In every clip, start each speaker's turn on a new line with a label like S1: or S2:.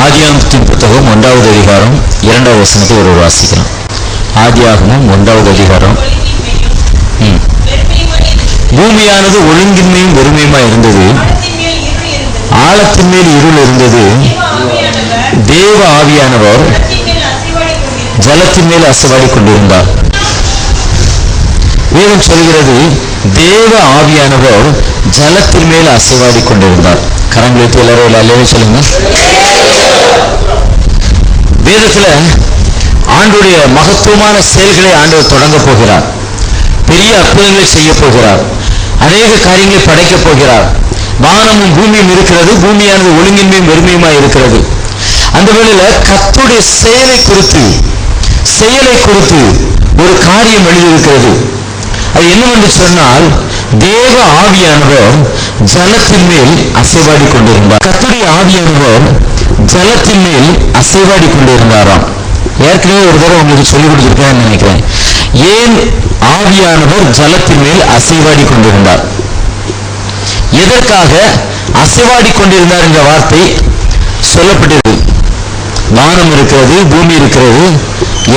S1: ஆதியாகமத்தின் புத்தகம் 1வது அதிகாரம் 2வது வசனத்தை ஒருவர் வாசிக்கலாம். ஆதியாகமம் 1வது அதிகாரம். பூமியானது ஒழுங்கின்மையும் வெறுமையுமா இருந்தது, ஆழத்தின் மேல் இருள் இருந்தது. தேவ ஆவியானவர் ஜலத்தின் மேல் அசைவாடி கொண்டிருந்தார். வேதம் சொல்கிறது, தேவ ஆவியானவர் ஜலத்தின் மேல் அசைவாடி கொண்டிருந்தார். கரங்களை வைத்து எல்லாரும் அல்லேலூயா சொல்லுங்க. வேதத்துல ஆண்டுடைய மகத்துவமான செயல்களை ஆண்டவர் தொடங்க போகிறார். பெரிய அற்புதங்களை செய்ய போகிறார். அநேக காரியங்களை படைக்க போகிறார். வானமும் பூமியும் இருக்கிறது, பூமியானது ஒழுங்கின்மையும் வெறுமையுமா இருக்கிறது. அந்த வேளையில கர்த்தருடைய செயலை குறித்து ஒரு காரியம் எழுதியிருக்கிறது. அது என்னவென்று சொன்னால், தேவ ஆவியானவர் ஜலத்தின் மேல் அசைவாடி கொண்டிருந்தார். கர்த்தருடைய ஆவியானவர் ஜலத்தின் மேல் அசைவாடி கொண்டிருந்தாராம். ஏற்கனவே ஒரு தடவை உங்களுக்கு சொல்லிக் கொடுத்திருக்கேன்னு நினைக்கிறேன். ஏன் ஆவியானவர் ஜலத்தின் மேல் அசைவாடி கொண்டிருந்தார், எதற்காக அசைவாடி கொண்டிருந்தார் என்ற வார்த்தை சொல்லப்பட்டது. வானம் இருக்கிறது, பூமி இருக்கிறது,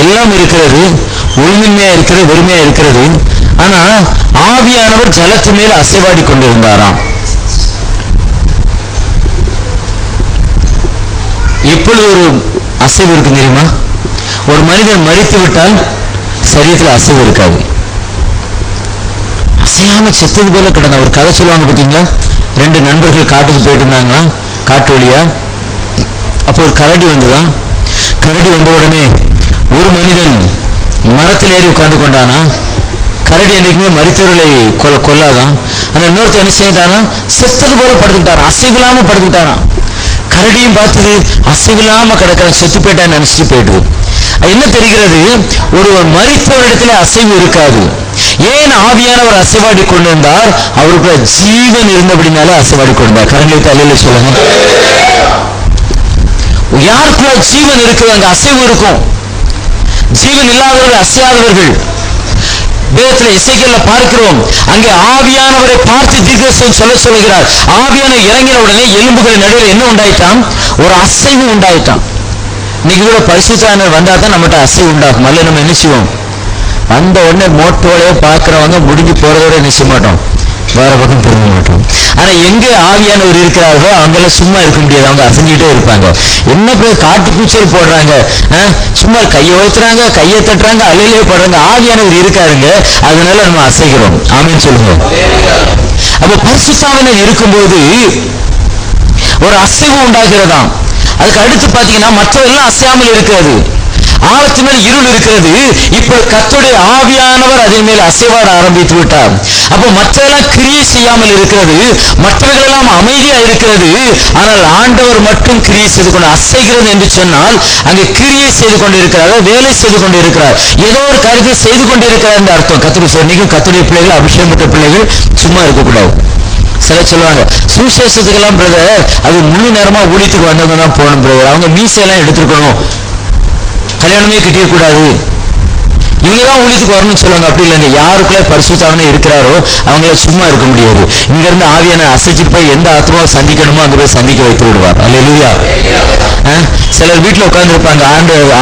S1: எல்லாம் இருக்கிறது, ஒழுங்கின்மையா இருக்கிறது, வெறுமையா இருக்கிறது. ஆனா ஆவியானவர் ஜலத்தின் மேல் அசைவாடி கொண்டிருந்தாராம். எப்பொழுது ஒரு அசைவு இருக்கு தெரியுமா? ஒரு மனிதன் மரித்து விட்டால் சரீரத்தில் அசைவு இருக்காது. அசையாம செத்தது போல கிடந்த ஒரு கதை சொல்லுவாங்க பார்த்தீங்களா? 2 நண்பர்கள் காட்டுக்கு போயிட்டு இருந்தாங்களா, காட்டு வழியா. அப்போ ஒரு கரடி வந்துதான். கரடி வந்த உடனே ஒரு மனிதன் மரத்தில் ஏறி உட்கார்ந்து கொண்டானா. கரடி என்றைக்குமே மரித்தவர்களை கொல்லாதான். அந்த இன்னொருத்தர் என்ன செய்தானா, செத்தது போல படுத்துக்கிட்டாரான், அசைவில்லாம படுத்துக்கிட்டாரான். கரடியும் பார்த்தது, அசைவில்லாம கிடக்கிற செத்து போயிட்டான்னு நினைச்சிட்டு போயிடுது. என்ன தெரிகிறது? ஒருவர் மரித்தவரிடத்துல அசைவு இருக்காது. ஏன் ஆவியானவர் அசைவாடி கொண்டிருந்தார்? அவருக்குள்ள ஜீவன் இருந்தபடினால அசைவாடி கொண்டார். கரங்களை தலையில சொல்லுங்க. யாருக்குள்ள ஜீவன் இருக்குது அங்க அசைவு இருக்கும். ஜீவன் இல்லாதவர்கள், அசையாதவர்கள். வேதத்தில் எசேக்கியேல்ல பார்க்கிறோம், அங்கே ஆவியானவரை பார்த்து தீர்க்கதரிசனம் சொல்லுகிறார். ஆவியானவர் இறங்கின உடனே எலும்புகளின் நடுவில் என்ன உண்டாயிட்டான்? ஒரு அசைவு உண்டாயிட்டான். இன்னைக்கு கூட பரிசுத்த ஆவியானவர் வந்தா தான் நம்மகிட்ட அசைவு உண்டாகும். அல்ல நம்ம என்ன செய்வோம்? வந்த உடனே மோட்டோலையே பார்க்கிறவங்க முடிஞ்சு போறதோட என்ன செய்ய மாட்டோம், வேற பக்கம் திரும்ப மாட்டோம். ஆனா எங்க ஆவியானவர் இருக்கிறார்களோ அவங்கெல்லாம் சும்மா இருக்க முடியாது, அவங்க அசைஞ்சிட்டே இருப்பாங்க. என்ன பேர் காட்டு பூச்சல் போடுறாங்க, சும்மா கையை உயர்த்துறாங்க, கையை தட்டுறாங்க, அலையிலே போடுறாங்க. ஆவியானவர் இருக்காருங்க, அதனால நம்ம அசைக்கிறோம். ஆமீன் சொல்லுங்க. அப்ப பரிசுத்த ஆவியானவர் இருக்கும்போது ஒரு அசைவு உண்டாகிறதாம். அதுக்கு அடுத்து பாத்தீங்கன்னா மற்றவெல்லாம் அசையாமல் இருக்கிறது. ஆழத்து மேல் இருள் இருக்கிறது. இப்ப கர்த்தருடைய ஆவியானவர் அதன் மேல் அசைவாட ஆரம்பித்து விட்டார். அப்போ மற்றெல்லாம் கிரியை செய்யாமல் இருக்கிறது, மற்றவர்களெல்லாம் அமைதியா இருக்கிறது. ஆனால் ஆண்டவர் மட்டும் கிரியை செய்து கொண்டு அசைகிறது என்று சொன்னால் அங்கே கிரியை செய்து கொண்டிருக்கிறார், வேலை செய்து கொண்டிருக்கிறார், ஏதோ ஒரு காரியத்தை செய்து கொண்டிருக்கிறார் என்று அர்த்தம். கர்த்தருடைய பிள்ளைகள், அபிஷேகம் பெற்ற பிள்ளைகள் சும்மா இருக்கக்கூடாது. சில சொல்லுவாங்க, சுவிசேஷத்துக்கெல்லாம் பிரதர் அது முழு நேரமா ஊழியத்துக்கு வந்தவங்க தான் போகணும் பிரதர், அவங்க மீசையெல்லாம் எடுத்துருக்கணும், கல்யாணமே கட்டிடக்கூடாது, இவங்கதான் ஊழியத்துக்கு வரணும்னு சொல்லுவாங்க. அப்படி இல்லைங்க. யாருக்குள்ள பரிசுத்த ஆவியானவர் இருக்கிறாரோ அவங்கள சும்மா இருக்க முடியாது. இங்க இருந்து ஆவியானவர் அசைச்சிட்டு போய் எந்த ஆத்மாவை சந்திக்கணுமோ அங்க போய் சந்திக்க வைத்து விடுவார். அல்லேலூயா. சிலர் வீட்டுல உட்கார்ந்து இருப்பாங்க,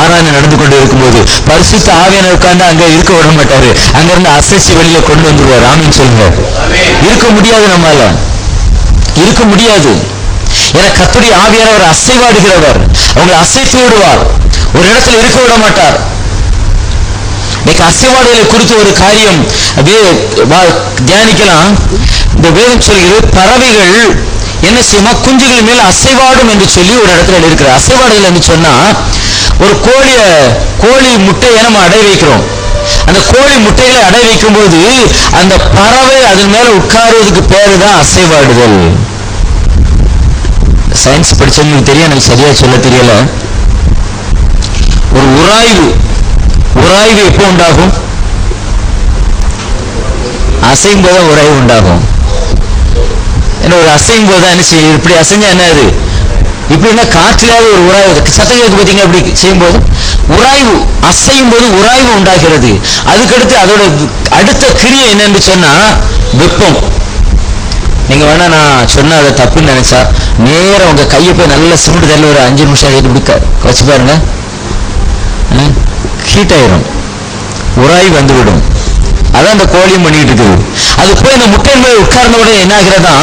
S1: ஆராதனை நடந்து கொண்டு இருக்கும்போது பரிசுத்த ஆவியானவர் உட்கார்ந்து அங்க இருக்க விட மாட்டாரு, அங்க இருந்து அசைச்சு வெளியில கொண்டு வந்துருவார். ஆமீன் சொல்லுங்க. இருக்க முடியாது, நம்மால இருக்க முடியாது. ஏன்னா கர்த்தருடைய ஆவியானவர் அசைவாடுகிறவர், அவங்களை அசைத்து விடுவார், ஒரு இடத்துல இருக்க விட மாட்டார். இன்னைக்கு அசைவாடுகளை குறித்து ஒரு காரியம் தியானிக்கலாம். இந்த வேதம் சொல்கிறது, பறவைகள் என்ன செய்யுமா, குஞ்சுகள் மேல் அசைவாடும் என்று சொல்லி ஒரு இடத்துல இருக்கிற. அசைவாடுகள் என்று சொன்னா, ஒரு கோழி முட்டையை நம்ம அடை வைக்கிறோம். அந்த கோழி முட்டைகளை அடை வைக்கும் போது அந்த பறவை அதன் மேல உட்காருவதுக்கு பேரு தான் அசைவாடுதல். சயின்ஸ் படிச்சவங்களுக்கு தெரியும், எனக்கு சரியா சொல்ல தெரியல. ஒரு உராய்வு எப்போ உண்டாகும்? அசையும் போது உராய்வு உண்டாகும். என்ன ஒரு அசையும் போது என்ன செய்யும்? இப்படி அசைஞ்சா என்ன அது? இப்படின்னா காற்றிலாவது ஒரு உராய்வு சத்தம் கேட்க பார்த்தீங்க. அப்படி செய்யும் போது உராய்வு, அசையும் போது உராய்வு உண்டாகிறது. அதுக்கடுத்து அதோட அடுத்த கிரியை என்னன்னு சொன்னா வெப்பம். நீங்க வேணா நான் சொன்ன அதை தப்புன்னு நினைச்சா நேரம் உங்க கையை போய் நல்ல சிமெண்ட் தண்ணி ஒரு 5 நிமிஷம் எடுத்து வச்சு பாருங்க, ஹீட் ஆயிரும், உராய் வந்துவிடும். அதான் அந்த கோழியும் பண்ணிட்டு இருக்குது. அது போய் அந்த முட்டையின் மேல் உட்கார்ந்த உடனே என்ன ஆகிறதா,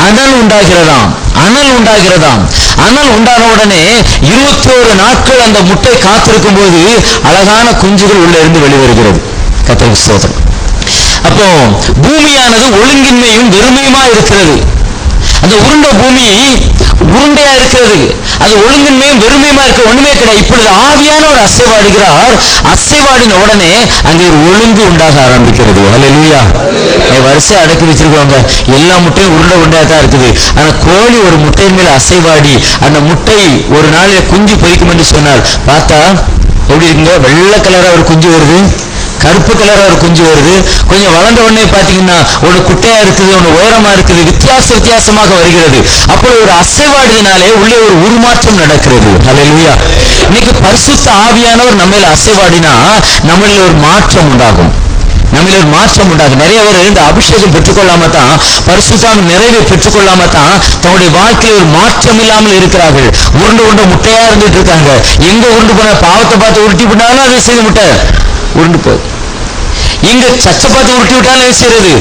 S1: அனல் உண்டாகிறதாம். அனல் உண்டாகிறதாம். அனல் உண்டான உடனே 21 நாட்கள் அந்த முட்டை காத்திருக்கும் போது அழகான குஞ்சுகள் உள்ள இருந்து வெளிவருகிறது. கர்த்தருக்கு ஸ்தோத்திரம். அப்போ பூமியானது ஒழுங்கின்மையும் வெறுமையுமா இருக்கிறது. அந்த உருண்ட பூமி உருண்டையா இருக்கிறது, அது ஒழுங்கின்மையும் வெறுமையுமா இருக்க ஒண்ணுமே கிடையாது. இப்பொழுது ஆவியானவர் அசைவாடுகிறார். அசைவாடின உடனே அங்கே ஒரு ஒழுங்கு உண்டாக ஆரம்பிக்கிறது. ஹல்லேலூயா. வரிசை அடக்கி வச்சிருக்கவங்க எல்லா முட்டையும் உருண்டை உருண்டையா தான் இருக்குது. ஆனா கோழி ஒரு முட்டையின் மேல அசைவாடி அந்த முட்டை ஒரு நாளில் குஞ்சு பொரிக்கும் என்று சொன்னார். பார்த்தா எப்படி இருக்குங்க, வெள்ளை கலரா ஒரு குஞ்சு வருது, கருப்பு கலரா ஒரு குஞ்சு வருது. கொஞ்சம் வளர்ந்த உடனே பாத்தீங்கன்னா ஒன்று குட்டையா இருக்குது, ஒன்று உயரமா இருக்குது, வித்தியாசமாக வருகிறது. அப்படி ஒரு அசைவாடுதினாலே உள்ளே ஒரு உருமாற்றம் நடக்கிறது. ஹல்லேலூயா. இன்னைக்கு பரிசுத்த ஆவியானவர் நம்மள அசைவாடினா நம்மள ஒரு மாற்றம் உண்டாகும். நம்மள ஒரு மாற்றம் உண்டாகும். நிறைய பேர் இந்த அபிஷேகம் பெற்றுக்கொள்ளாம தான், பரிசுத்தாவின் நிறைவை பெற்றுக்கொள்ளாம தான் தன்னுடைய வாழ்க்கையில் ஒரு மாற்றம் இல்லாமல் இருக்கிறார்கள். உருண்டு முட்டையா இருந்துட்டு இருக்காங்க. எங்க உருண்டு போன பாவத்தை பார்த்து உருட்டி விட்டாலும் அதை செய்த முட்டை உருண்டு போகுது. இங்க சச்சை பார்த்து உருட்டி விட்டாலும் என்ன செய்யறது,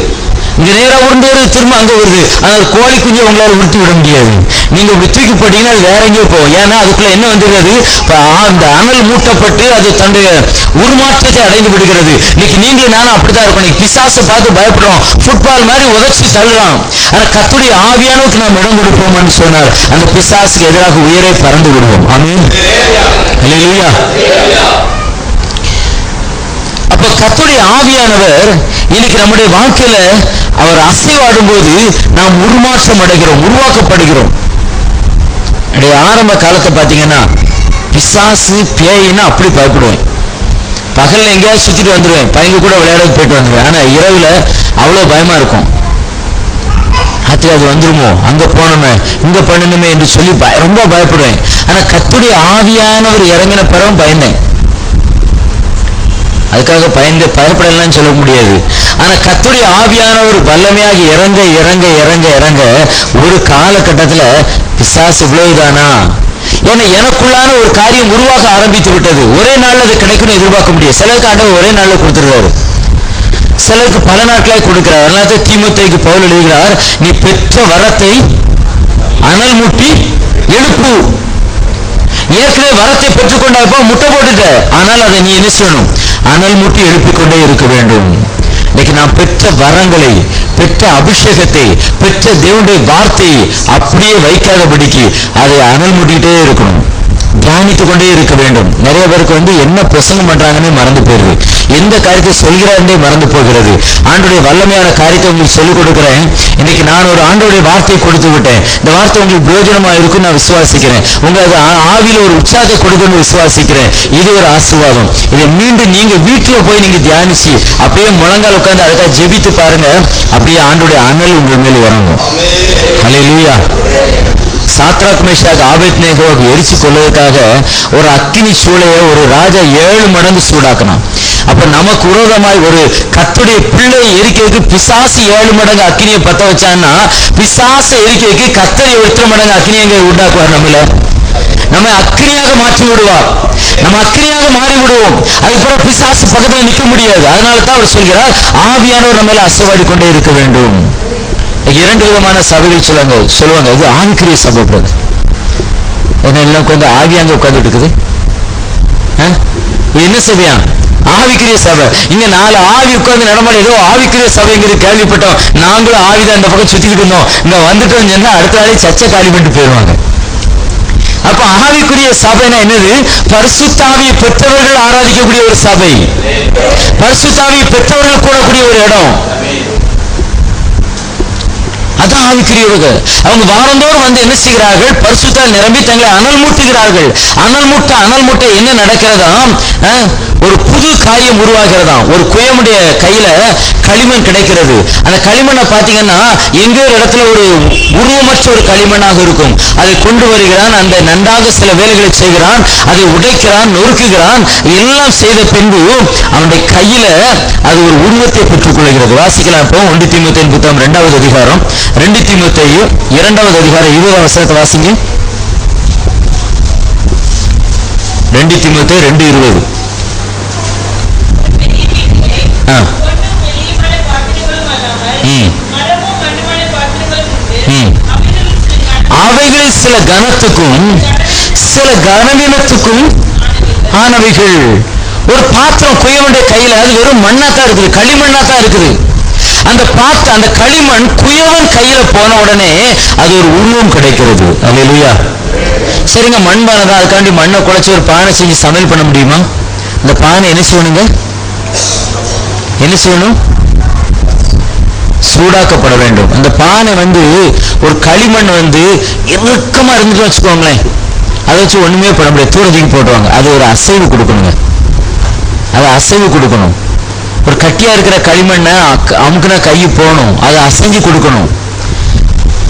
S1: இங்க நேரா உருண்டு வருது, திரும்ப அங்க வருது. ஆனால் கோழி குஞ்சு உங்களால உருட்டி விட முடியாது. நீங்க இப்படி தூக்கி போட்டீங்கன்னா அது வேற எங்கேயோ போகும். ஏன்னா அதுக்குள்ள என்ன வந்துடுறது, அந்த அனல் மூட்டப்பட்டு அது தன்னுடைய உருமாற்றத்தை அடைந்து விடுகிறது. இன்னைக்கு நீங்களும் நானும் அப்படித்தான் இருக்கணும். பிசாசை பார்த்து பயப்படுறோம், ஃபுட்பால் மாதிரி உதச்சி தள்ளலாம். ஆனா கர்த்தருடைய ஆவியானவருக்கு நாம் இடம் கொடுப்போம்னு சொன்னார், அந்த பிசாசுக்கு எதிராக உயரை பறந்து விடுவோம். ஆமென். ஹல்லேலூயா. அப்ப கர்த்தருடைய ஆவியானவர் இன்னைக்கு நம்முடைய வாழ்க்கையில அவர் அசைவாடும் போது நாம் உருமாற்றம் அடைகிறோம், உருவாக்கப்படுகிறோம். ஆரம்ப காலத்தை பாத்தீங்கன்னா பிசாசு பேயின்னா அப்படி பயப்படுவேன். பகல்ல எங்கேயாவது சுத்திட்டு வந்துடுவேன், பையங்க கூட விளையாட போயிட்டு வந்துடுவேன். ஆனா இரவுல அவ்வளவு பயமா இருக்கும். அது வந்துருமோ, அங்க போனோமே, இங்க பண்ணணுமே என்று சொல்லி ரொம்ப பயப்படுவேன். ஆனா கர்த்தருடைய ஆவியானவர் இறங்கின பிறகு பயந்தேன். அதுக்காக பயப்படலாம் சொல்ல முடியாது. ஆனா கர்த்தருடைய ஆவியானவர் வல்லமையாக இறங்க இறங்க இறங்க இறங்க ஒரு காலகட்டத்துல பிசாசு இவ்வளவுதானா, ஏன்னா எனக்குள்ளான ஒரு காரியம் உருவாக ஆரம்பித்து விட்டது. ஒரே நாள்ல அது கிடைக்கணும் எதிர்பார்க்க முடியாது. சிலருக்கு ஆண்டவர் ஒரே நாள்ல கொடுத்துருவாரு, சிலருக்கு பல நாட்களாக கொடுக்கிறார். அதனால தீமோத்தேயுக்கு பவுல் எழுதுகிறார், நீ பெற்ற வரத்தை அனல் மூட்டி எழுப்பு. ஏற்கனவே வரத்தை பெற்றுக்கொண்டாப்போ முட்டை போட்டுட்ட, ஆனால் அதை நீ என்ன செய்யணும், அனல் மூட்டி எழுப்பிக்கொண்டே இருக்க வேண்டும். இன்னைக்கு நாம் பெற்ற வரங்களை, பெற்ற அபிஷேகத்தை, பெற்ற தேவனுடைய வார்த்தையை அப்படியே வைக்காதபடிக்கு அதை அனல் மூட்டிக்கிட்டே இருக்கணும், தியானித்துக் கொண்டே இருக்க வேண்டும். நிறைய பேருக்கு என்ன பிரசங்கம் பண்றாங்கன்னே மறந்து போயிருது, எந்த காரியத்தை சொல்கிறாருன்னே மறந்து போகிறது. ஆண்டோடைய வல்லமையான காரியத்தை உங்களுக்கு சொல்லிக் கொடுக்கிறேன். இன்னைக்கு நான் ஒரு ஆண்டோடைய வார்த்தையை கொடுத்து விட்டேன். இந்த வார்த்தை உங்களுக்கு பிரயோஜனமா இருக்கும் நான் விசுவாசிக்கிறேன். உங்களுக்கு ஆவியில ஒரு உற்சாகத்தை கொடுக்கணும்னு விசுவாசிக்கிறேன். இது ஒரு ஆசீர்வாதம். இதை மீண்டும் நீங்க வீட்டுல போய் நீங்க தியானிச்சு அப்படியே முழங்கால் உட்கார்ந்து அதுக்காக ஜெபித்து பாருங்க. அப்படியே ஆண்டோடைய அனல் உங்கள் மேல் வரணும். ஹல்லேலூயா. சாத்ராக் மேஷாக் ஆபேத்நேகோவை எரிச்சு கொள்வதற்காக ஒரு அக்கினி சூளையை ஒரு ராஜா 7 மடங்கு சூடாக்கணும். அப்ப நமக்கு விரோதமாய் ஒரு கர்த்தருடைய பிள்ளை எரிக்கிறதுக்கு பிசாசு 7 மடங்கு அக்கினியை பத்த வச்சான்னா, பிசாசை எரிக்கிறதுக்கு கர்த்தர் 8 மடங்கு அக்கினியை உண்டாக்குவார். நம்ம அக்கினியாக மாற்றி விடுவார். நம்ம அக்கினியாக மாறி விடுவோம். அதுக்கப்புறம் பிசாசு பக்கத்துல நிற்க முடியாது. அதனால தான் அவர் சொல்கிறார், ஆவியானவர் நம்ம அசைவாடி கொண்டே இருக்க வேண்டும். 2 விதமான சபைகள் சொல்லுவாங்க. இது ஆவிக்குரிய சபை. எல்லாம் கொஞ்சம் ஆவி அங்க உட்கார்ந்துட்டு இருக்குது. என்ன சபையா? ஆவிக்குரிய சபை. இங்க 4 ஆவி உட்கார்ந்து நடமாட ஏதோ ஆவிக்குரிய சபைங்கிறது கேள்விப்பட்டோம். நாங்களும் ஆவிதான் இந்த பக்கம் சுத்திட்டு இருந்தோம். இங்க வந்துட்டோம் சொன்னா அடுத்த நாளே சர்ச்சை காலி பண்ணிட்டு போயிடுவாங்க. அப்ப ஆவிக்குரிய சபைனா என்னது? பரிசுத்தாவியை பெற்றவர்கள் ஆராதிக்கக்கூடிய ஒரு சபை, பரிசுத்தாவியை பெற்றவர்கள் கூடக்கூடிய ஒரு இடம். அதான் ஆவிக்குரியவர்கள். அவங்க வாரந்தோறும் என்ன செய்கிறார்கள்? பரிசுத்தால் நிரம்பி தங்களை அனல் மூட்டுகிறார்கள். அனல் மூட்ட என்ன நடக்கிறதாம்? ஒரு புது காரியம் உருவாகிறதாம். ஒரு குயமுடைய கையில களிமண் கிடைக்கிறது. அந்த களிமண்ணை பார்த்தீங்கன்னா எங்கோ ஒரு இடத்துல ஒரு உருவமற்ற ஒரு களிமண்ணாக இருக்கும். அதை கொண்டு வருகிறான். அந்த நன்றாக சில வேலைகளை செய்கிறான். அதை உடைக்கிறான், நொறுக்குகிறான். எல்லாம் செய்த பின்பு அவனுடைய கையில அது ஒரு உருவத்தை பெற்றுக் கொள்கிறது. வாசிக்கலாம். இப்போ 1 தீமோத்தேயுவின் புத்தகம் 2வது அதிகாரம் 2 தீமோத்தேயு 2வது அதிகாரம் 20ஆம் வசனத்தை வாசிங்க. 2 தீமோத்தேயு 2:20. அவைகளில் சில கனத்துக்கும் சில கனவீனத்துக்கும் ஆனவைகள். ஒரு பாத்திரம் குயவனுடைய கையில அது வெறும் மண்ணாத்தான் இருக்குது, களிமண்ணாத்தான் இருக்குது. அந்த பாத்திரம், அந்த களிமண் குயவன் கையில போன உடனே அது ஒரு உருவம் கிடைக்கிறது. அல்லேலூயா. சரிங்க, மண்பானை தான், அதுக்காண்டி மண்ணை குழைச்சி ஒரு பானை செஞ்சு சமையல் பண்ண முடியுமா? அந்த பானை என்ன செய்யணுங்க? என்ன செய்யணும்? சூடாக்கப்பட வேண்டும். அந்த பானை ஒரு களிமண் இறுக்கமா இருந்துட்டு வச்சுக்கோங்களேன், அதை வச்சு ஒண்ணுமே பண்ண முடியாது, தூரத்துக்கு போட்டுவாங்க. அது ஒரு அசைவு கொடுக்கணுங்க, அது அசைவு கொடுக்கணும். ஒரு கட்டியா இருக்கிற களிமண்ணை அமுக்குனா கை போகணும், அதை அசைஞ்சு கொடுக்கணும்.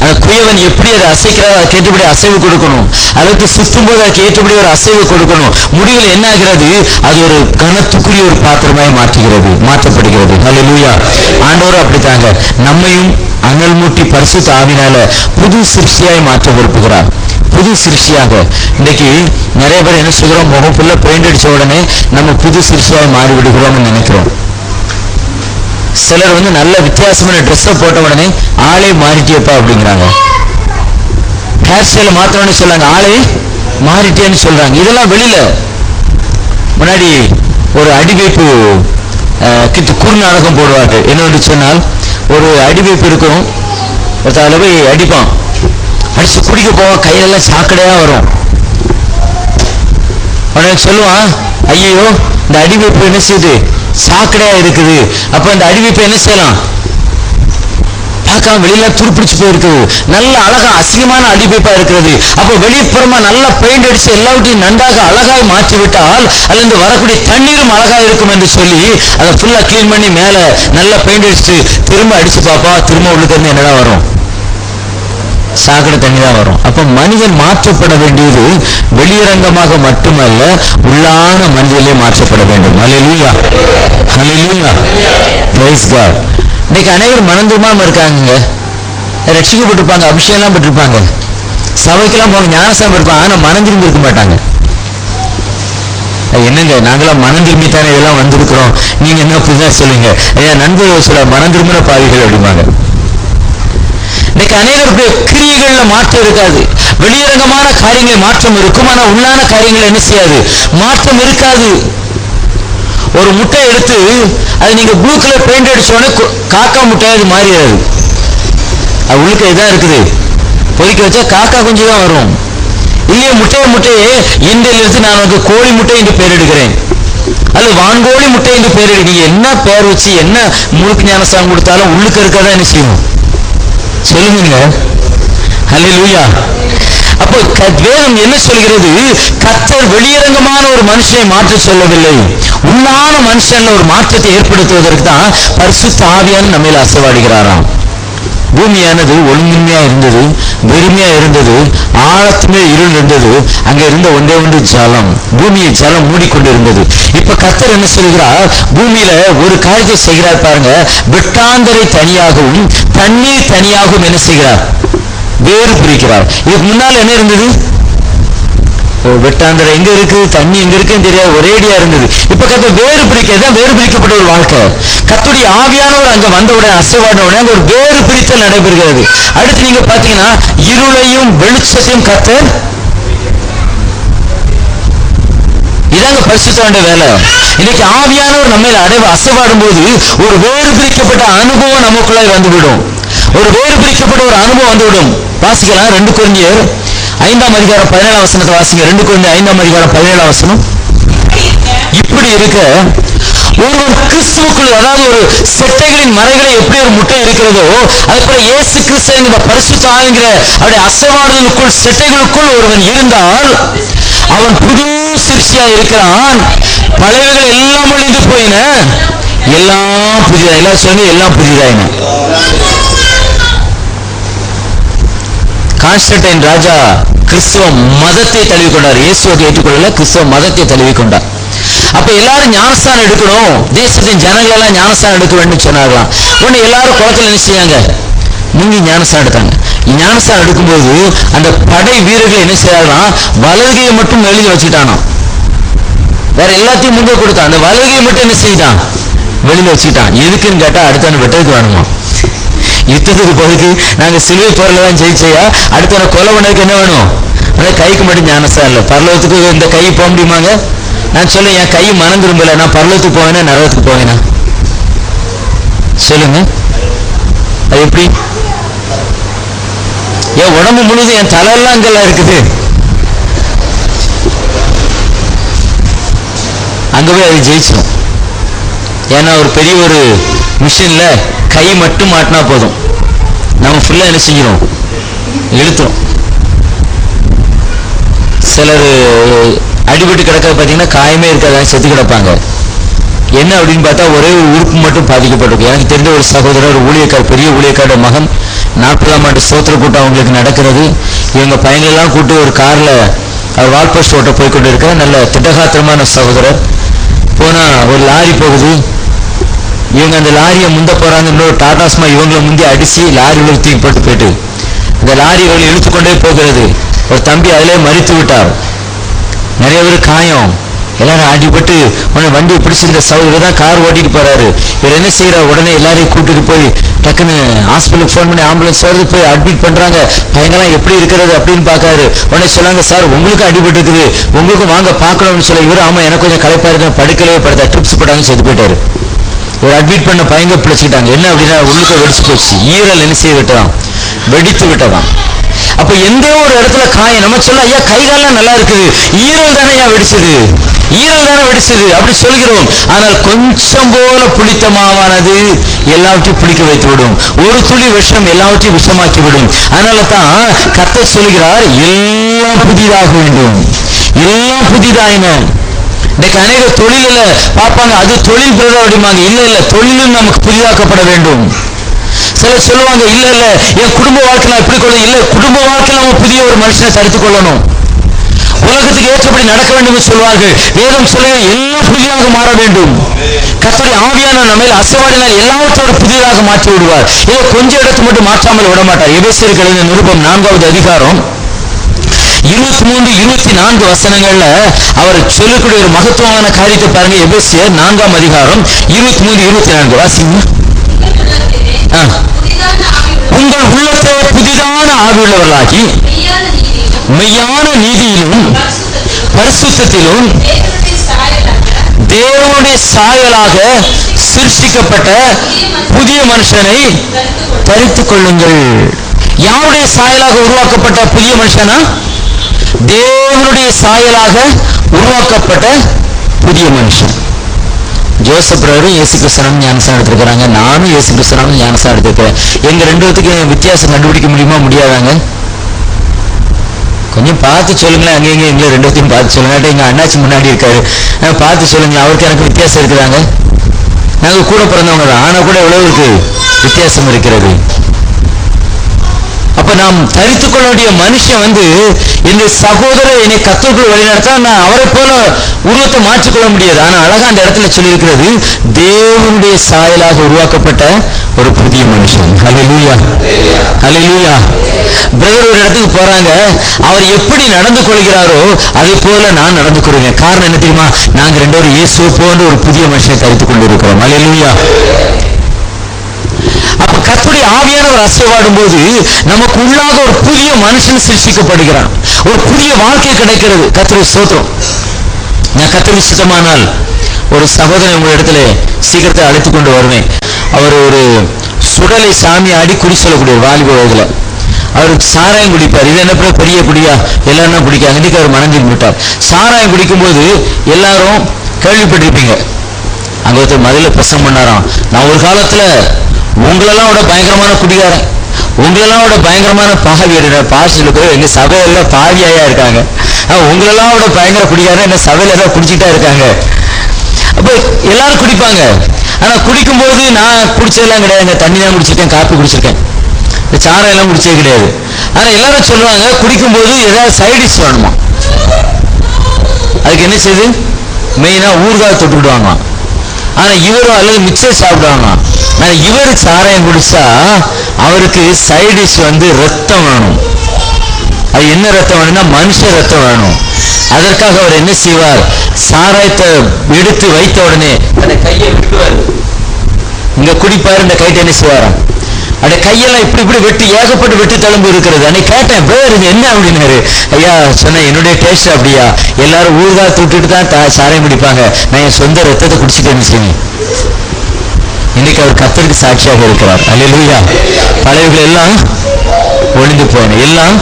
S1: அந்த குயவன் எப்படி அதை அசைக்கிறாரோ அதுக்கு ஏற்றபடி அசைவு கொடுக்கணும். அதுக்கு சுற்றும் போது அதுக்கு ஏற்றபடி ஒரு அசைவு கொடுக்கணும். முடிவில் என்ன ஆகிறது? அது ஒரு கனத்துக்குரிய ஒரு பாத்திரமாய் மாற்றப்படுகிறது. அல்லேலூயா. ஆண்டவர் அப்படித்தாங்க நம்மையும் அனல் மூட்டி பரிசுத்த ஆவினால புது சிருஷ்டியாய் மாற்ற விரும்புகிறார். புது சிருஷ்டியாக இன்னைக்கு நிறைய பேர் என்ன சொல்கிறோம்? முகம் ஃபுல்லா பெயிண்ட் அடிச்ச உடனே நம்ம புது சிருஷ்டியாய் மாறி விடுகிறோம்னு நினைக்கிறோம். சிலர் நல்ல வித்தியாசமான ட்ரெஸ்ஸை போட்ட உடனே ஆளே மாறிட்டியப்பா அப்படிங்கிறாங்க. ஹேர் ஸ்டைல மாத்திரம்னு சொல்றாங்க, ஆளே மாறிட்டேன்னு சொல்றாங்க. இதெல்லாம் வெளியில. முன்னாடி ஒரு அடிவைப்பு குறு நாடகம் போடுவார்கள். என்னன்னு சொன்னால், ஒரு அடிவைப்பு இருக்கும், ஒருத்தால போய் அடிப்பான், அடிச்சு குடிக்க போவான், கையிலெல்லாம் சாக்கடையா வரும். உடனே சொல்லுவான், ஐயோ இந்த அடிவைப்பு என்ன செய்யுது? சாக்கடையா இருக்குது. அப்ப இந்த அடிவைப்பு என்ன செய்யலாம்? பார்க்காம வெளியில துருப்பிடிச்சு போயிருக்குது, நல்ல அழகா அசிங்கமான அடிவைப்பா இருக்கிறது. அப்ப வெளிப்புறமா நல்லா பெயிண்ட் அடிச்சு எல்லாவற்றையும் நன்றாக அழகாய் மாற்றி விட்டால் அதுல வரக்கூடிய தண்ணீரும் அழகா இருக்கும் என்று சொல்லி அதை ஃபுல்லா கிளீன் பண்ணி மேல நல்லா பெயிண்ட் அடிச்சு திரும்ப அடிச்சு பாப்பா, திரும்ப உள்ளுக்கு இருந்து என்னதான் வரும்? சாக்கடை தண்ணி தான் வரும். அப்ப மனிதன் மாற்றப்பட வேண்டியது வெளியரங்கமாக மட்டுமல்ல, உள்ளான மனிதனிலே மாற்றப்பட வேண்டும். அல்லேலூயா, அல்லேலூயா, பிரைஸ் காட். இன்னைக்கு அனைவரும் மனந்துருமாம இருக்காங்க, ரட்சிக்கப்பட்டிருப்பாங்க, அபிஷேகம் பெற்றிருப்பாங்க, சபைக்கெல்லாம் போங்க, ஞானசாமி இருப்பாங்க, ஆனா மனம் திரும்பி இருக்க மாட்டாங்க. என்னங்க நாங்களாம் மனம் திரும்பித்தானே இதெல்லாம் வந்திருக்கிறோம், நீங்க என்ன புதுசா சொல்லுங்க? ஐயா நண்பர்கள் சொல்ல மனம் திரும்பின பாவிகள் அப்படிம்பாங்க. இன்னைக்கு அநேகருடைய கிரியைகள்ல மாற்றம் இருக்காது. வெளியரங்கமான காரியங்களை மாற்றம் இருக்கும், ஆனா உள்ளான காரியங்கள் என்ன செய்யாது? மாற்றம் இருக்காது. ஒரு முட்டை எடுத்து அது நீங்க ப்ளூ கலர் பெயிண்ட் அடிச்சோடனே காக்கா முட்டையாது மாறிடாது. அது உள்ளுக்க இதான் இருக்குது, பொறிக்க வச்சா காக்கா கொஞ்சம் தான் வரும். இல்லையே முட்டையே இன்றையிலிருந்து நான் கோழி முட்டை என்று பெயர் எடுக்கிறேன், அது வான்கோழி முட்டை என்று பெயர் எடுக்கிறீங்க. என்ன பெயர் வச்சு என்ன முழுக்க ஞானஸ்தானம் கொடுத்தாலும் உள்ளுக்க இருக்கதான் என்ன செய்யணும்? சொல்லுங்க. அல்லேலூயா. அப்போ வேதம் என்ன சொல்கிறது? கர்த்தர் வெளியரங்கமான ஒரு மனுஷனை மாற்ற சொல்லவில்லை, உள்ளான மனுஷன்ல ஒரு மாற்றத்தை ஏற்படுத்துவதற்கு தான் பரிசுத்த ஆவியான நம்மையில் அசைவாடுகிறாராம். பூமியானது ஒழுங்கின்மையா இருந்தது, வெறுமையா இருந்தது, ஆழத்துமே இருள் இருந்தது. அங்க இருந்த ஒன்றே ஒன்று ஜலம், பூமியை ஜலம் மூடிக்கொண்டு இருந்தது. இப்ப கர்த்தர் என்ன சொல்கிறார்? பூமியில ஒரு காரியத்தை செய்கிறார் பாருங்க, வெட்டாந்தரை தனியாகவும் தண்ணீர் தனியாகவும் என்ன செய்கிறார்? வேறு பிரிக்கிறார். இதுக்கு முன்னால் என்ன இருந்தது? வெட்டாந்தரை எங்க இருக்கு, தண்ணி எங்க இருக்குன்னு தெரியாது, ஒரேடியா இருந்தது. இப்ப கர்த்தர் வேறு பிரிக்கிறதான் வேறு பிரிக்கப்பட்ட ஒரு வாழ்க்கை. கர்த்தருடைய ஆவியானவர் அங்க வந்தவுடன் அசைவாடின அங்க ஒரு வேறு பிரித்தல் நடைபெறுகிறது. அடுத்து நீங்க பாத்தீங்கன்னா இருளையும் வெளிச்சத்தையும் கர்த்தர், இதாங்க பரிசுத்தவானுடைய வேலை. இன்னைக்கு ஆவியானவர் நம்ம அசைவாடும் போது ஒரு வேறு பிரிக்கப்பட்ட அனுபவம் நமக்குள்ளே வந்துவிடும், ஒரு வேறு பிரிக்கப்பட்ட ஒரு அனுபவம் வந்துவிடும். வாசிக்கலாம் 2 கொரிந்தியர் 5ஆம் அதிகாரம் 17ஆம் வசனத்தை வாசிங்க. 2 கொரிந்தியர் 5ஆம் அதிகாரம் 17ஆம் வசனம். இப்படி இருக்க ஒருவர் கிறிஸ்துவுக்குள், அதாவது ஒரு செட்டைகளின் மறைகளை எப்படி ஒரு முட்டை இருக்கிறதோ அதுபோல இயேசு கிறிஸ்து என்கிற பரிசுத்த ஆவிங்கிற அவருடைய அசைவாடுதலுக்குள் செட்டைகளுக்குள் ஒருவன் இருந்தால் அவன் புது சிருஷ்டியா இருக்கிறான். பழையவைகள் எல்லாம் ஒழிந்து போயின, எல்லாம் புதிதா. எல்லாம் சொல்லி எல்லாம் புதிதாயின. கான்ஸ்டன்டைன் ராஜா கிறிஸ்துவ மதத்தை தழுவிக்கொண்டார். இயேசுவை ஏற்றுக்கொள்ளல, கிறிஸ்துவ மதத்தை தழுவிக்கொண்டார். அப்ப எல்லாரும் ஞானஸ்தானம் எடுக்கணும், தேசத்தின் ஜனங்கள் எல்லாம் ஞானஸ்தானம் எடுக்க வேண்டும் சொன்னார்களாம். உடனே எல்லாரும் குளத்துல என்ன செய்யாங்க? முங்கி ஞானஸ்தானம் எடுத்தாங்க. ஞானஸ்தானம் எடுக்கும்போது அந்த படை வீரர்கள் என்ன செய்யறாங்கன்னா வலதுகையை மட்டும் எழுதி வச்சுக்கிட்டானோ, வேற எல்லாத்தையும் முங்க கொடுத்தான். அந்த வலதுகையை மட்டும் என்ன செய்தான், வெளியில வச்சுக்கிட்டான். எதுக்குன்னு கேட்டா அடுத்தவனை வெட்டதுக்கு வேணுமா, யுத்தத்துக்கு போறதுக்கு நாங்க சிலுவை போரில் தான் ஜெயிச்சையா, அடுத்தவனை கொலை பண்ணதுக்கு என்ன வேணும், அந்த கைக்கு மட்டும் ஞானஸ்தானம் இல்லை. பரலோகத்துக்கு இந்த கை போக முடியுமாங்க? நான் சொல்ல என் கை மனம் திரும்பல, நான் பரலோகத்துக்கு போவேனா நரகத்துக்கு போவேனா சொல்லுங்க? அது எப்படி? என் உடம்பு முழுதும் என் தலையெல்லாம் அங்கெல்லாம் இருக்குது, அங்க போய் அது ஜெயிச்சிடும். ஏன்னா ஒரு பெரிய ஒரு மிஷின்ல கை மட்டும் மாட்டினா போதும், நம்ம ஃபுல்லா என்ன செஞ்சிடும், இழுத்துரும். சிலர் அடிபட்டு கிடக்க பார்த்தீங்கன்னா காயமே இருக்காது, செத்து கிடப்பாங்க. என்ன அப்படின்னு பார்த்தா ஒரே ஒரு உறுப்பு மட்டும் பாதிக்கப்பட்டிருக்கும். எனக்கு தெரிஞ்ச ஒரு சகோதரர், ஒரு ஊழியக்கார், பெரிய ஊழியக்காரோட மகன், 40ஆம் ஆண்டு ஸ்தோத்திர கூட்டம் அவங்களுக்கு நடக்கிறது. இவங்க பையனெல்லாம் கூட்டு ஒரு கார்ல அவர் வால்போஸ்ட் ஓட்ட போய்கொண்டு இருக்கிற நல்ல திட்டகாத்திரமான சகோதரர். போனா ஒரு லாரி போகுது, இவங்க அந்த லாரியை முந்த போறாங்க, இன்னொரு டாடாஸ்மா இவங்களை முந்தி அடிச்சு லாரி தூக்கி போட்டு இந்த லாரி இவங்களை இழுத்துக்கொண்டே போகிறது. ஒரு தம்பி அதிலே மறித்து விட்டார். நிறைய பேர் காயம், எல்லாரும் அடிபட்டு உடனே வண்டியை பிடிச்சி இந்த சகோதரர் தான் கார் ஓட்டிட்டு போறாரு. இவர் என்ன செய்யறாரு, உடனே எல்லாரையும் கூட்டிட்டு போய் டக்குன்னு ஹாஸ்பிட்டலுக்கு ஃபோன் பண்ணி ஆம்புலன்ஸ் வருது, போய் அட்மிட் பண்றாங்க. பையங்கெல்லாம் எப்படி இருக்கிறது அப்படின்னு பாக்காரு. உடனே சொல்லாங்க, சார் உங்களுக்கு அடிபட்டு இருக்குது, உங்களுக்கு வாங்க பார்க்கணும்னு சொல்ல. இவர் ஆமா எனக்கு கொஞ்சம் களைப்பா இருக்கு, படுக்கலையே படுத்தா ட்ரிப்ஸ் போட்டாங்க, செத்து போயிட்டாரு. ஒரு அட்மிட் பண்ண பையங்க பிடிச்சிக்கிட்டாங்க. என்ன அப்படின்னா உள்ளுக்க வெடிச்சு போச்சு, ஈரல் என்ன செய்ய விட்டதான், வெடித்து விட்டதான். அப்ப எந்த ஒரு இடத்துல காயம் நம்ம சொல்ல, ஐயா கை காலம் நல்லா இருக்குது, ஈரல் தானே ஐயா வெடிச்சது, ஈரல் தானே வெடிச்சது அப்படி சொல்கிறோம். ஆனால் கொஞ்சம் போல புளித்த மாவானது எல்லாவற்றையும் புளிக்க வைத்து விடும், ஒரு துளி விஷம் எல்லாவற்றையும் விஷமாக்கி விடும். அதனால தான் கர்த்தர் சொல்கிறார், எல்லாம் புதிதாக வேண்டும், எல்லாம் புதிதாயின. இன்னைக்கு அநேக தொழில பார்ப்பாங்க, அது தொழில் பிரதம் அப்படிமாங்க. இல்ல தொழிலும் நமக்கு புதிதாக்கப்பட வேண்டும். சிலர் சொல்லுவாங்க, இல்ல என் குடும்ப வாழ்க்கை எப்படி கொள்ள, இல்ல குடும்ப வாழ்க்கையில் நம்ம புதிய ஒரு மனுஷனை தடுத்துக் கொள்ளணும், உலகத்துக்கு ஏற்றபடி நடக்க வேண்டும் என்று சொல்வார்கள். வேதம் சொல்ல எல்லாம் புதிதாக மாற வேண்டும். கர்த்தருடைய ஆவியான நம்மையில் அசைவாடினால் எல்லாவற்றோட புதிதாக மாற்றி விடுவார். ஏதோ கொஞ்சம் இடத்து மட்டும் மாற்றாமல் விட மாட்டார். எபேசியருக்கு எழுதின நிருபம் 4வது அதிகாரம் 23, 24 வசனங்கள்ல அவர் சொல்லக்கூடிய ஒரு மகத்துவமான காரியத்தை பாருங்க. எபேசியர் 4ஆம் அதிகாரம் 23, 24 வாசிங்க. உங்கள் உள்ளத்தை புதிதான ஆவியுள்ளவர்களாகி மெய்யான நீதியிலும் பரிசுத்தத்திலும் தேவனுடைய சாயலாக சிருஷ்டிக்கப்பட்ட புதிய மனுஷனை தரித்துக் கொள்ளுங்கள். யாருடைய சாயலாக உருவாக்கப்பட்ட புதிய மனுஷனா? தேவனுடைய சாயலாக உருவாக்கப்பட்ட புதிய மனுஷன். ஜோசப் பிரதரும் இயேசு கிறிஸ்துவும் ஞானஸ்தானம் எடுத்திருக்கிறாங்க, நானும் இயேசு கிறிஸ்துவும் ஞானஸ்தானம் எடுத்திருக்கிறேன். எங்க ரெண்டு பேத்துக்கு வித்தியாசம் கண்டுபிடிக்க முடியுமா? முடியாதாங்க. கொஞ்சம் பார்த்து சொல்லுங்களேன், அங்கேயும் எங்களை ரெண்டு பேத்தையும் பார்த்து சொல்லுங்க. எங்க அண்ணாச்சி முன்னாடி இருக்காரு, பார்த்து சொல்லுங்க, அவருக்கு எனக்கு வித்தியாசம் இருக்குதாங்க. நாங்க கூட பிறந்தவங்க தான், ஆனா கூட எவ்வளவு இருக்கு வித்தியாசம் இருக்கிறது. அப்ப நாம் தரித்துக் கொள்ள வேண்டிய மனுஷன் என்னுடைய சகோதரர் என்னை கர்த்தருக்குள் வழிநடத்தா நான் அவரை போல உருவத்தை மாற்றிக்கொள்ள முடியாது. ஆனா அழகா அந்த இடத்துல சொல்லி இருக்கிறது, தேவனுடைய சாயலாக உருவாக்கப்பட்ட ஒரு புதிய மனுஷன். ஹல்லேலூயா, ஹல்லேலூயா. பிரதர் ஒரு இடத்துக்கு போறாங்க, அவர் எப்படி நடந்து கொள்கிறாரோ அதே போல நான் நடந்து கொள்கிறேன். காரணம் என்ன தெரியுமா? நாங்க ரெண்டு பேரும் இயேசுவை போன்ற ஒரு புதிய மனுஷனை தரித்துக் கொண்டு இருக்கிறோம். ஹல்லேலூயா. அப்ப கர்த்தருடைய ஆவியானவர் அசைவாடும் போது நமக்கு உள்ளாக ஒரு புதிய மனுஷன் சிருஷ்டிக்கப்படுகிறான், ஒரு புதிய வாழ்க்கை கிடைக்கிறது. கர்த்தருடைய ஸ்தோத்திரம். நான் கர்த்தருக்கு சித்தமானால் ஒரு சகோதரன் உங்க இடத்துல சீக்கிரத்தை அழைத்துக் கொண்டு வருவேன். அவர் ஒரு சுடலை சாமி ஆடி குடி சொல்லக்கூடிய வாலிப வயதுல அவருக்கு சாராயம் குடிப்பார். இது என்ன பெரிய குடியா, எல்லாரும் குடிக்காங்க. இன்னைக்கு அவர் மனதில் விட்டார். சாராயம் குடிக்கும் போது எல்லாரும் கேள்விப்பட்டிருப்பீங்க, அங்க ஒருத்தர் மதுல பிரசங்கம் பண்ணாராம், நான் ஒரு காலத்துல உங்களெல்லாம் விட பயங்கரமான குடிகாரன், உங்களெல்லாம் விட பயங்கரமான பாவியர், பாஸ்டருக்கு எங்க சபையில பாவியாயா இருக்காங்க, உங்களெல்லாம் விட பயங்கர குடிகாரன் என்ன சபையில ஏதாவது குடிச்சுட்டா இருக்காங்க. அப்ப எல்லாரும் குடிப்பாங்க. ஆனா குடிக்கும் போது நான் குடிச்சதெல்லாம் கிடையாதுங்க, தண்ணி தான் குடிச்சிருக்கேன், காப்பி குடிச்சிருக்கேன், இந்த சாரம் எல்லாம் குடிச்சது கிடையாது. ஆனா எல்லாரும் சொல்லுவாங்க குடிக்கும் போது ஏதாவது சைடிஷ் வேணுமா, அதுக்கு என்ன செய்யுது, மெயினா ஊறுகாய் தொட்டு விடுவாங்க. ஆனா இவரும் அல்லது மிக்சர் சாப்பிடுவாங்க. நான் இவர் சாராயம் குடிச்சா அவருக்கு சைடிஷ் ரத்தம் வேணும். அது என்ன ரத்தம் வேணும்னா மனுஷ ரத்தம் வேணும். அதற்காக அவர் என்ன செய்வார், சாராயத்தை எடுத்து வைத்த உடனே அந்த கையை விட்டுவார். இங்க குடிப்பாரு, இந்த கைட்டை என்ன செய்வாராம், அந்த கையெல்லாம் இப்படி இப்படி வெட்டி ஏகப்பட்டு வெட்டி தழும்பு இருக்கிறது. அன்னைக்கு கேட்டேன், வேறு இது என்ன அப்படின்னாரு. ஐயா சொன்னேன், என்னுடைய டேஸ்ட் அப்படியா, எல்லாரும் ஊறுகாய் விட்டுட்டு தான் சாராயம் குடிப்பாங்க, நான் என் சொந்த ரத்தத்தை குடிச்சுட்டேன்னு செய்வேன். இன்னைக்கு அவர் கர்த்தருக்கு சாட்சியாக இருக்கிறார். அல்லேலூயா. பழையவர்கள் எல்லாம் ஒளிந்து போயின, எல்லாம்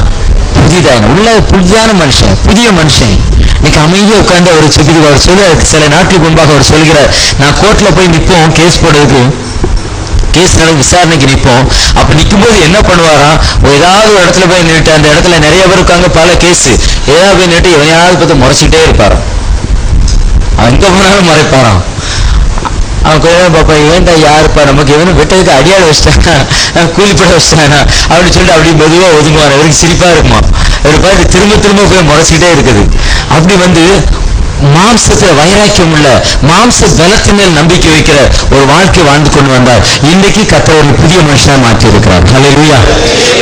S1: புதிதான உள்ள புதிதான மனுஷன், புதிய மனுஷன். இன்னைக்கு அமைதியா உட்கார்ந்து அவர் சொல்லி, அவர் சொல்ல சில நாட்களுக்கு முன்பாக அவர் சொல்கிறார், நான் கோர்ட்ல போய் நிற்போம் கேஸ் போடுறதுக்கு, கேஸ் விசாரணைக்கு நிற்போம். அப்ப நிற்கும் போது என்ன பண்ணுவாராம், ஏதாவது ஒரு இடத்துல போய் நின்றுட்டு, அந்த இடத்துல நிறைய பேர் இருக்காங்க, பல கேஸ், ஏதாவது போய் நின்று எவனையாவது பார்த்து முறைச்சிட்டே இருப்பாராம். அங்க போனாலும் மறைப்பாராம். அவன் கொஞ்சம் பாப்பா, ஏன்டா யாருப்பா நமக்கு எவனும் வெட்டதுக்கு அடியாடு வச்சிட்டானா, கூலிப்பட வச்சிட்டானா அப்படின்னு சொல்லிட்டு அப்படி மெதுவா ஒதுங்குவார். அவருக்கு சிரிப்பா இருக்குமா, அவர் பார்த்து திரும்ப திரும்ப போய் முறைச்சிக்கிட்டே இருக்குது. அப்படி மாம்சத்துல வைராக்கியம் உள்ள, மாம்ச பலத்தின் மேல் நம்பிக்கை வைக்கிற ஒரு வாழ்க்கை வாழ்ந்து கொண்டு வந்தார். இன்றைக்கு கர்த்தர் ஒரு புதிய மனுஷனா மாற்றி இருக்கிறார். ஹல்லேலூயா.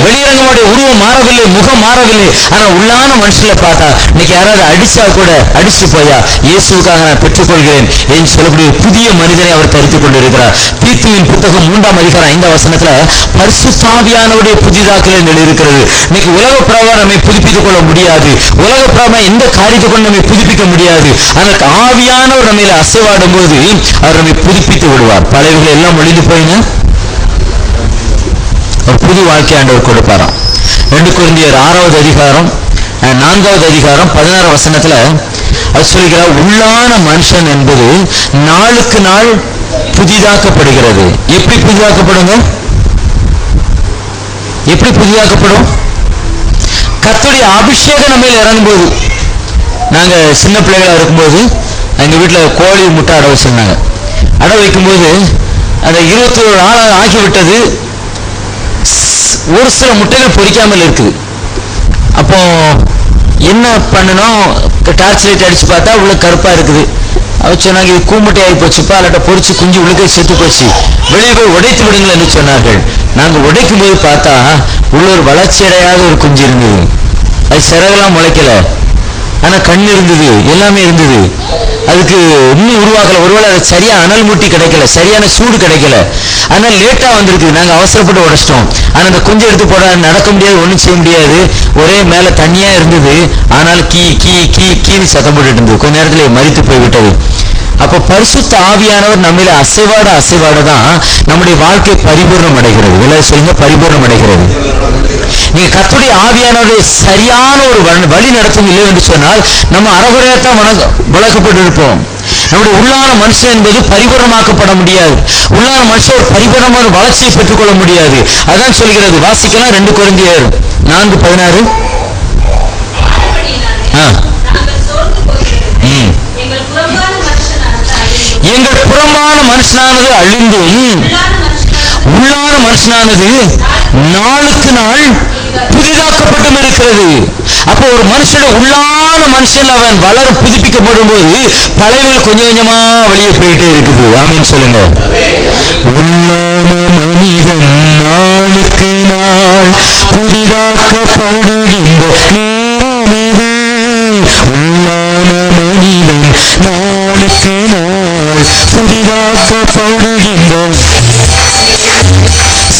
S1: வெளியரங்கமுடைய உருவம் மாறவில்லை, முகம் மாறவில்லை, ஆனா உள்ளான மனுஷனை பார்த்தா, இன்னைக்கு யாராவது அடிச்சா கூட அடிச்சு போயா இயேசுக்காக நான் பெற்றுக்கொள்கிறேன் என்று சொல்லக்கூடிய புதிய மனிதனை அவர் தரித்துக் கொண்டிருக்கிறார். தீத்துவின் புத்தகம் 3ஆம் அதிகாரம் 5ஆம் வசனத்துல பரிசுத்த ஆவியானவருடைய புதிதாக்கல் இருக்கிறது. இன்னைக்கு உலக பிரகாரம் நம்மை புதுப்பித்துக் கொள்ள முடியாது, உலக பிரகாரம் எந்த காரியத்தை கொண்டு நம்மை புதுப்பிக்க முடியாது. அதற்கு ஆவியானவர் நம்ம அசைவாடும் போது அவர் நம்மை புதுப்பித்து விடுவார். பழையவர்கள் எல்லாம் ஒழிந்து போயின, ஒரு புது வாழ்க்கை ஆண்டவர் கொடுப்பாராம். 2 கொரிந்தியர் 6ஆவது அதிகாரம் 4ஆவது அதிகாரம் 16ஆம் வசனத்துல அவர் சொல்கிறார், உள்ளான மனுஷன் என்பது நாளுக்கு நாள் புதிதாக்கப்படுகிறது. எப்படி புதிதாக்கப்படுங்க, எப்படி புதிதாக்கப்படும்? கர்த்தருடைய அபிஷேகம் நம்ம இறங்கும் போது. நாங்க சின்ன பிள்ளைகளா இருக்கும்போது எங்க வீட்டுல கோழி முட்டை அடை வச்சிருந்தாங்க. அடை வைக்கும்போது அந்த 21 நாள் ஆகிவிட்டது, ஒரு சில முட்டைகள் பொரிக்காமல் இருக்குது. அப்போ என்ன பண்ணணும், டார்ச் லைட் அடிச்சு பார்த்தா உள்ள கருப்பா இருக்குது. அவர் சொன்னாங்க, இது கூமுட்டை ஆகி போச்சுப்பா, அல்லாட்ட பொரிச்சு குஞ்சு உள்ளுக்கே செத்து போச்சு, வெளியே போய் உடைத்து விடுங்கள் என்று சொன்னார்கள். நாங்க உடைக்கும் போது பார்த்தா உள்ள ஒரு வளர்ச்சி அடையாத ஒரு குஞ்சு இருந்தது. அது சிறகெல்லாம் முளைக்கல, ஆனா கண் இருந்தது, எல்லாமே இருந்தது. அதுக்கு இன்னும் உருவாக்கல. ஒருவேளை அது சரியா அனல் மூட்டி கிடைக்கல, சரியான சூடு கிடைக்கல, அதனால லேட்டா வந்திருக்கு. நாங்க அவசரப்பட்டு உடைச்சிட்டோம். ஆனா அந்த குஞ்சு எடுத்து போட நடக்க முடியாது, ஒண்ணும் செய்ய முடியாது, ஒரே மேல தண்ணியா இருந்தது. ஆனால் கீ கீ கீ கீன்னு சத்தம் போட்டுட்டு இருந்தது. கொஞ்ச நேரத்துல மரித்து போய்விட்டது. அப்ப பரிசுத்த ஆவியானவர் நம்மள அசைவாட தான் நம்முடைய வாழ்க்கை பரிபூர்ணம் அடைகிறது. எல்லாரும் சொல்லுங்க, பரிபூர்ணம் அடைகிறது. நீங்க கர்த்தருடைய ஆவியானவருடைய சரியான ஒரு வழி நடத்தும் இல்லை என்று சொன்னால் நம்ம அறகுறையாத்தான் வளர்க்கப்பட்டு இருப்போம். நம்முடைய உள்ளான மனுஷன் என்பது பரிபூர்ணமாக்கப்பட முடியாது. உள்ளான மனுஷன் ஒரு பரிபூர்ணமான வளர்ச்சியை பெற்றுக்கொள்ள முடியாது. அதான் சொல்கிறது, வாசிக்கலாம் 2 கொரிந்தியர் 4:16. எங்கள் புறம்பான மனுஷனானது அழிந்தும் உள்ளான மனுஷனானது நாளுக்கு நாள் புதிதாக்கப்பட்டும் இருக்கிறது. அப்போ ஒரு மனுஷனுடைய உள்ளான மனுஷன் அவன் வளர புதுப்பிக்கப்படும் போது பழையவர்கள் கொஞ்சம் கொஞ்சமா வெளியே போயிட்டே இருக்குது. ஆமீன் சொல்லுங்க. உள்ளான மனிதன் நாளுக்கு நாள் புதிதாக்கப்படுகின்ற உள்ளான மனிதன் நாளுக்கு நாள் புதிதாக்கப்படுகின்ற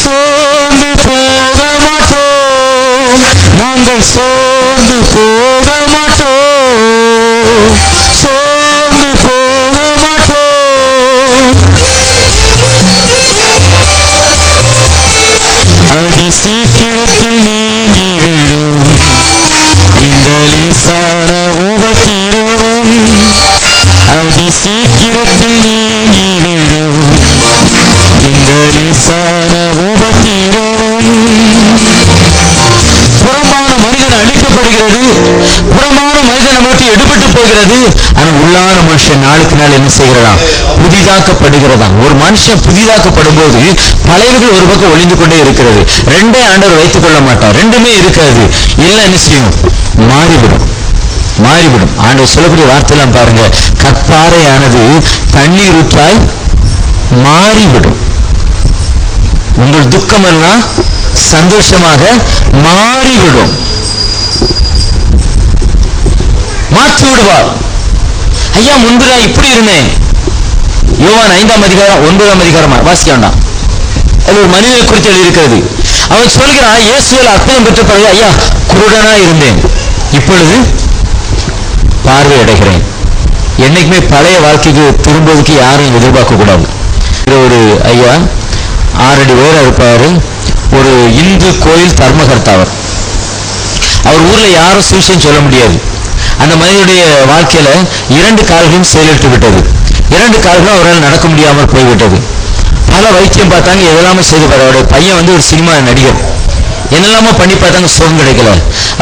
S1: சோர்ந்து போக மாட்டோம், நாங்கள் சோர்ந்து போக மாட்டோம், சோர்ந்து போக மாட்டோம். அதி சீக்கிரத்தில் நீங்கிவிடும் இந்த லேசான உபத்திரவம், அதி சீக்கிரத்தில் நீங்கிவிடும் இந்த லேசான உபத்திரவம். புறமான மனிதன் அழிக்கப்படுகிறது, புறமான மனிதன் நமக்கு எடுபட்டு போகிறது. ஆனா உள்ளான மனுஷன் நாளுக்கு நாள் என்ன செய்கிறதா, புதிதாக்கப்படுகிறதா. ஒரு மனுஷன் புதிதாக்கப்படும் போது பழையவர்கள் ஒரு பக்கம் ஒளிந்து கொண்டே இருக்கிறது. ரெண்டே ஆண்டவர் வைத்துக் கொள்ள மாட்டார், ரெண்டுமே இருக்காது. எல்லாம் என்ன செய்யும், மாறிவிடும். ஆண்டவர் சொல்லக்கூடிய வார்த்தையெல்லாம் பாருங்க, கற்பாறையானது தண்ணீர் ஊற்றாய் மாறிவிடும். உங்கள் துக்கம் எல்லாம் சந்தோஷமாக மாறிவிடும். மாற்றி விடுவார். ஐயா முன்பு நான் இப்படி இருந்தேன். யோவான் 5ஆம் அதிகாரம் 9ஆம் அதிகாரமா வாசிக்க வேண்டாம், அது ஒரு மனிதனை குறித்து எழுதியிருக்கிறது. அவன் சொல்கிறான், இயேசுவில் அற்புதம் பெற்ற பிறகு ஐயா குருடனா இருந்தேன், இப்பொழுது பார்வை அடைகிறேன். என்னைக்குமே பழைய வாழ்க்கைக்கு திரும்புவதற்கு யாரும் எதிர்பார்க்க கூடாது. ஒரு ஐயா 6 அடி உயரம் இருப்பாரு, ஒரு இந்து கோயில் தர்மகர்த்தாவர். அவர் ஊர்ல யாரும் சுவிசேஷம் சொல்ல முடியாது. அந்த மனிதனுடைய வாழ்க்கையில 2 கால்களும் செயலிழத்து விட்டது. 2 கால்களும் அவரால் நடக்க முடியாமல் போய்விட்டது. பல வைத்தியம் பார்த்தாங்க, எதெல்லாமோ செய்து பாரு. அவருடைய பையன் ஒரு சினிமா நடிகர், என்னெல்லாமோ பண்ணி பார்த்தாங்க, சுகம் கிடைக்கல.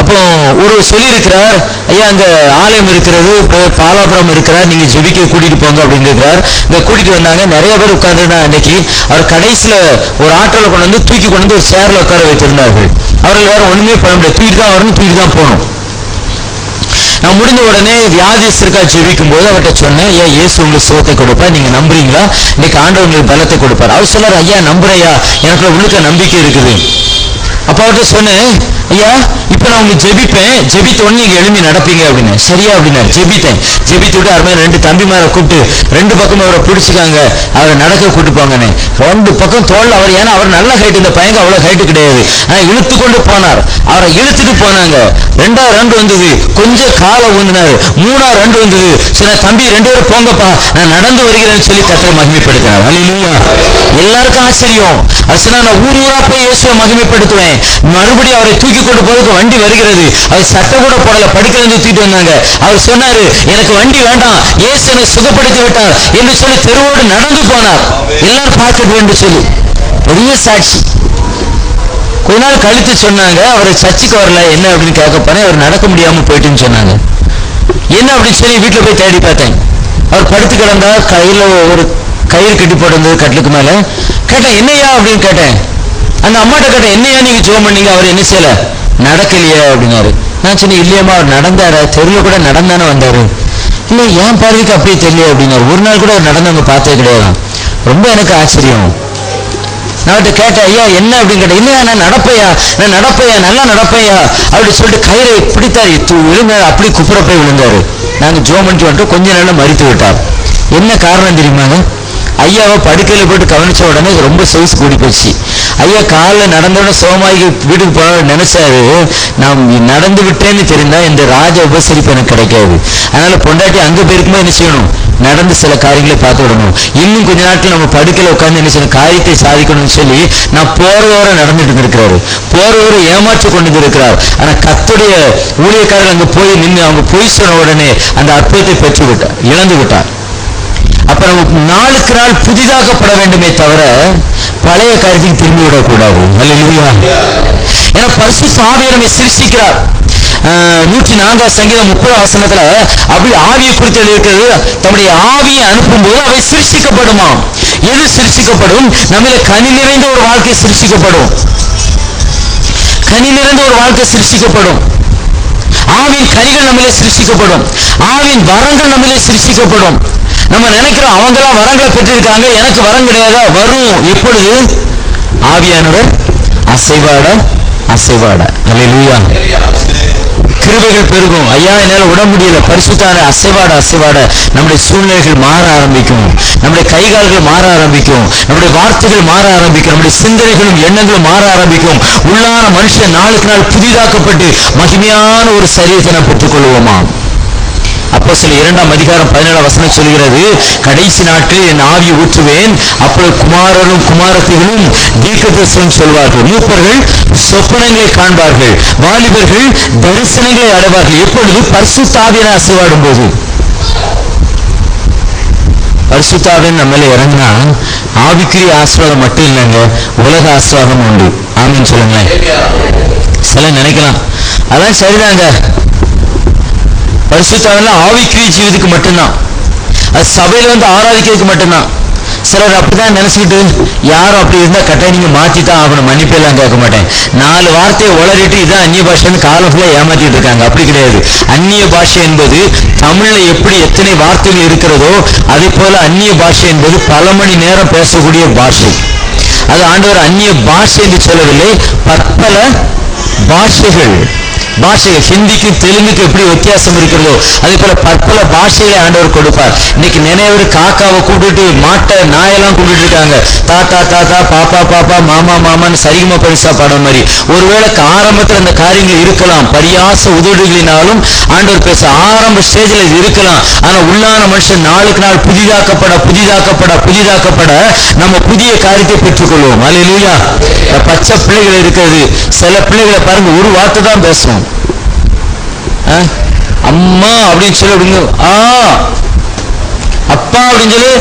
S1: அப்போ ஒரு சொல்லியிருக்கிறார், ஐயா அங்க ஆலயம் இருக்கிறது, பாலாபுரம் இருக்கிறார், நீங்க ஜெபிக்க கூட்டிட்டு போங்க அப்படின்னு இருக்கிறார். இங்க கூட்டிட்டு வந்தாங்க, நிறைய பேர் உட்கார்ந்துருந்தா. அன்னைக்கு அவர் கடைசியில ஒரு ஆட்டோல கொண்டு வந்து தூக்கி கொண்டு வந்து ஒரு சேர்ல உட்கார வைத்திருந்தார்கள். அவர்கள் வேற ஒண்ணுமே பண்ண முடியாது, தூக்கிட்டு தான் வரணும், தூக்கிட்டு தான் போகணும். நான் முடிஞ்ச உடனே வியாதிஸ்தருக்கா ஜெபிக்கும் போது அவர்கிட்ட சொன்னேன், ஐயா இயேசு உங்களுக்கு சுகத்தை கொடுப்பார், நீங்க நம்புறீங்களா? இன்னைக்கு ஆண்டவர் உங்களுக்கு பலத்தை கொடுப்பார். அவர் சொன்னார், ஐயா நம்புறையா, எனக்கு உள்ளுக்க நம்பிக்கை இருக்குது. அப்ப அவர்கிட்ட சொன்னேன், ஐயா இப்ப நான் உங்களுக்கு ஜெபிப்பேன், ஜெபித்த உடனே நீங்க எழுப்பி நடப்பீங்க அப்படின்னு. சரியா அப்படின்னாரு. ஜெபித்தேன். ஜெபித்து விட்டு அருமையான 2 தம்பிமாரை கூப்பிட்டு 2 பக்கம் அவரை பிடிச்சிக்காங்க, அவரை நடக்க கூட்டு போங்கன்னு. 2 பக்கம் தோல் அவர், ஏன்னா அவர் நல்ல ஹைட், இந்த பையங்க அவ்வளவு ஹைட்டு கிடையாது. ஆனா இழுத்து கொண்டு போனார். அவரை இழுத்துட்டு போனாங்க. 2ஆவது ரவுண்டு வந்தது, கொஞ்சம் காலை ஊந்தினாரு. 3ஆவது ரவுண்டு வந்தது, சரி தம்பி 2 பேரும் போங்கப்பா, நான் நடந்து வருகிறேன்னு சொல்லி கர்த்தரை மகிமைப்படுத்தினார். அல்லேலூயா. எல்லாருக்கும் ஆச்சரியம். அது சொன்னா, நான் ஊர் ஊரா போய் இயேசுவை மகிமைப்படுத்துவேன். மறுபடியும் அவரை தூக்கி கொண்டு போறதுக்கு வண்டி வருகிறது. அவர் சட்டை கூட போடல, படுக்கிறது தூக்கிட்டு வந்தாங்க. அவர் சொன்னாரு, எனக்கு வண்டி வேண்டாம், இயேசு என்னை சுகப்படுத்தி விட்டார் என்று சொல்லி தெருவோடு நடந்து போனார். எல்லாரும் பார்த்துட்டு என்று சொல்லி பெரிய சாட்சி. கொஞ்ச நாள் கழித்து சொன்னாங்க, அவரை சர்ச்சுக்கு வரல, என்ன அப்படின்னு கேட்க போனேன். அவர் நடக்க முடியாம போயிட்டுன்னு சொன்னாங்க. என்ன அப்படின்னு சொல்லி வீட்டுல போய் தேடி பார்த்தேன். அவர் படுத்து கிடந்தார், கையில ஒரு கயிறு கட்டி போட்டிருந்தது கட்டிலுக்கு மேல. கேட்டேன், என்னையா அப்படின்னு கேட்டேன். அந்த அம்மாட்ட கேட்டேன், என்னையா நீங்க ஜெபம் பண்ணீங்க, அவர் என்ன செய்யல, நடக்கலையா அப்படின்னாரு. நான் சொன்னேன், இல்லையம்மா அவர் நடந்தாரு, தெருவில் கூட நடந்தானே வந்தாரு. இல்லை என் பார்வைக்கு அப்படியே தெரியல அப்படின்னாரு. ஒரு நாள் கூட அவர் நடந்தவங்க பார்த்தே கிடையாது. ரொம்ப எனக்கு ஆச்சரியம். நான் அவர்கிட்ட கேட்டேன், ஐயா என்ன அப்படின்னு கேட்டேன். இல்லையா நான் நடப்பையா, நான் நடப்பையா, நல்லா நடப்பையா அப்படி சொல்லிட்டு கயிறை பிடித்தாரு, விழுந்தாரு, அப்படி குப்புற போய் விழுந்தாரு. நாங்கள் ஜெபம் பண்ணிட்டு வந்துட்டு கொஞ்ச நாள் மறித்து விட்டார். என்ன காரணம் தெரியுமாங்க? ஐயாவை படுக்கையில போட்டு கவனிச்ச உடனே ரொம்ப சைஸ் கூடி போச்சு. ஐயா காலில் நடந்தோட சோமாகி வீட்டுக்கு போக நினைச்சாரு, நான் நடந்து விட்டேன்னு தெரிந்தா இந்த ராஜ உபசரிப்பு எனக்கு கிடைக்காது. அதனால பொண்டாட்டி அங்க போயிருக்கும்போது என்ன செய்யணும், நடந்து சில காரியங்களை பார்த்து விடணும். இன்னும் கொஞ்ச நாட்கள் நம்ம படுக்கையில உட்கார்ந்து என்ன செய்யணும், காரியத்தை சாதிக்கணும்னு சொல்லி நான் போறவரை நடந்துட்டு இருக்கிறாரு, போறவரை ஏமாற்றி கொண்டு இருக்கிறார். ஆனா கர்த்தருடைய ஊழியக்காரர்கள் அங்க போய் நின்று அவங்க போய் சொன்ன உடனே அந்த அற்புதத்தை பெற்று விட்டார், இழந்து விட்டார். அப்ப நம்ம நாளுக்கு நாள் புதிதாக்கப்பட வேண்டுமே தவிர பழைய காரியத்துக்கு திரும்பி விடக்கூடாது. அல்லேலூயா. ஏன்னா பரிசுத்த ஆவியை நம்மை சிருஷ்டிக்கிறார். 104 சங்கீதம் 30 வசனத்துல அப்படி ஆவியை குறித்து எழுதியிருக்கிறது, தம்முடைய ஆவியை அனுப்பும் போது அவை சிருஷ்டிக்கப்படுமா. எது சிருஷ்டிக்கப்படும்? நம்மள கனி நிறைந்த ஒரு வாழ்க்கை சிருஷ்டிக்கப்படும். கனி நிறைந்த ஒரு வாழ்க்கை சிருஷ்டிக்கப்படும். ஆவின் கனிகள் நம்மளே சிருஷ்டிக்கப்படும். ஆவின் வரங்கள் நம்மளே சிருஷ்டிக்கப்படும். நம்ம நினைக்கிறோம் அவங்கெல்லாம் வரங்களை பெற்றிருக்காங்க, எனக்கு வரம் கிடையாதா? வரும். எப்பொழுது? ஆவியானவர் அசைவாட அசைவாட. அல்லேலூயா. கிருபைகள் பெருகும். ஐயா என்னால விட முடியல, பரிசுத்தான அசைவாட அசைவாட நம்முடைய சூழ்நிலைகள் மாற ஆரம்பிக்கும், நம்முடைய கைகால்கள் மாற ஆரம்பிக்கும், நம்முடைய வார்த்தைகள் மாற ஆரம்பிக்கும், நம்முடைய சிந்தனைகளும் எண்ணங்களும் மாற ஆரம்பிக்கும். உள்ளான மனுஷன் நாளுக்கு நாள் புதிதாக்கப்பட்டு மகிமையான ஒரு சரீரத்தை நாம் பெற்றுக் கொள்வோமா. அப்போஸ்தலர் 2ஆம் அதிகாரம் 17ஆம் வசனம் சொல்கிறது, கடைசி நாட்களில் என் ஆவியை ஊற்றுவேன், அப்பொழுது குமாரரும் குமாரத்திகளும் தீர்க்கதரிசனம் சொல்வார்கள், மூப்பர்கள் சொப்பனங்களை காண்பார்கள், வாலிபர்கள் தரிசனங்களை அடைவார்கள். எப்பொழுது? பரிசுத்த ஆவியினால் அசைவாடும் போது. பரிசுத்த ஆவி நம்மள இறங்கினா ஆவிக்குரிய ஆசீர்வாதம் மட்டும் இல்லைங்க, உலக ஆசீர்வாதம் உண்டு. ஆமீன் சொல்லுங்களேன். சில நினைக்கலாம் அதான் சரிதாங்க, பரிசுத்தாவில ஆவிக்குரிய ஜீவிதத்துக்கு மட்டும்தான், அது சபையில வந்து ஆராதிக்கிறதுக்கு மட்டும்தான். சிலர் அப்படிதான் நினைச்சுக்கிட்டு, யாரும் அப்படி இருந்தா கட்டாயம் நீங்க மாத்திதான் ஆகணும், மன்னிப்பெல்லாம் கேட்க மாட்டேன், 4 வார்த்தையை உளறிட்டு இதான் அந்நிய பாஷைன்னு காலம் ஃபுல்லா ஏமாத்திட்டு இருக்காங்க. அப்படி கிடையாது. அந்நிய பாஷை என்பது தமிழ்ல எப்படி எத்தனை வார்த்தைகள் இருக்கிறதோ அதே போல அந்நிய பாஷை என்பது பல மணி நேரம் பேசக்கூடிய பாஷை. அது ஆண்டவர் அந்நிய பாஷை என்று சொல்லவில்லை, பற்பல பாஷைகள். ஹிந்திக்கு தெலுங்குக்கு எப்படி வித்தியாசம் இருக்கிறதோ அதே போல பற்பல பாஷைகளை ஆண்டவர் கொடுப்பார். இன்னைக்கு நிறைய பேர் காக்காவை கூப்பிட்டு மாட்டை நாயெல்லாம் கூப்பிட்டு இருக்காங்க. தாத்தா தாத்தா, பாப்பா பாப்பா, மாமா மாமான்னு சரிகமா பரிசா பாடம் மாதிரி. ஒருவேளை ஆரம்பத்தில் அந்த காரியங்கள் இருக்கலாம், பரியாச உதடுகளினாலும் ஆண்டவர் பேச ஆரம்ப ஸ்டேஜில் இது இருக்கலாம். ஆனா உள்ளான மனுஷன் நாளுக்கு நாள் புதிதாக்கப்பட நம்ம புதிய காரியத்தை பெற்றுக்கொள்வோம். அல்லேலூயா. பச்சை பிள்ளைகள் இருக்கிறது. சில பிள்ளைகளை பாருங்க, ஒரு வார்த்தை தான் பேசுவோம். அம்மா அப்படின்னு சொல்லி அப்படிங்க, அப்பா அப்படின்னு சொல்லி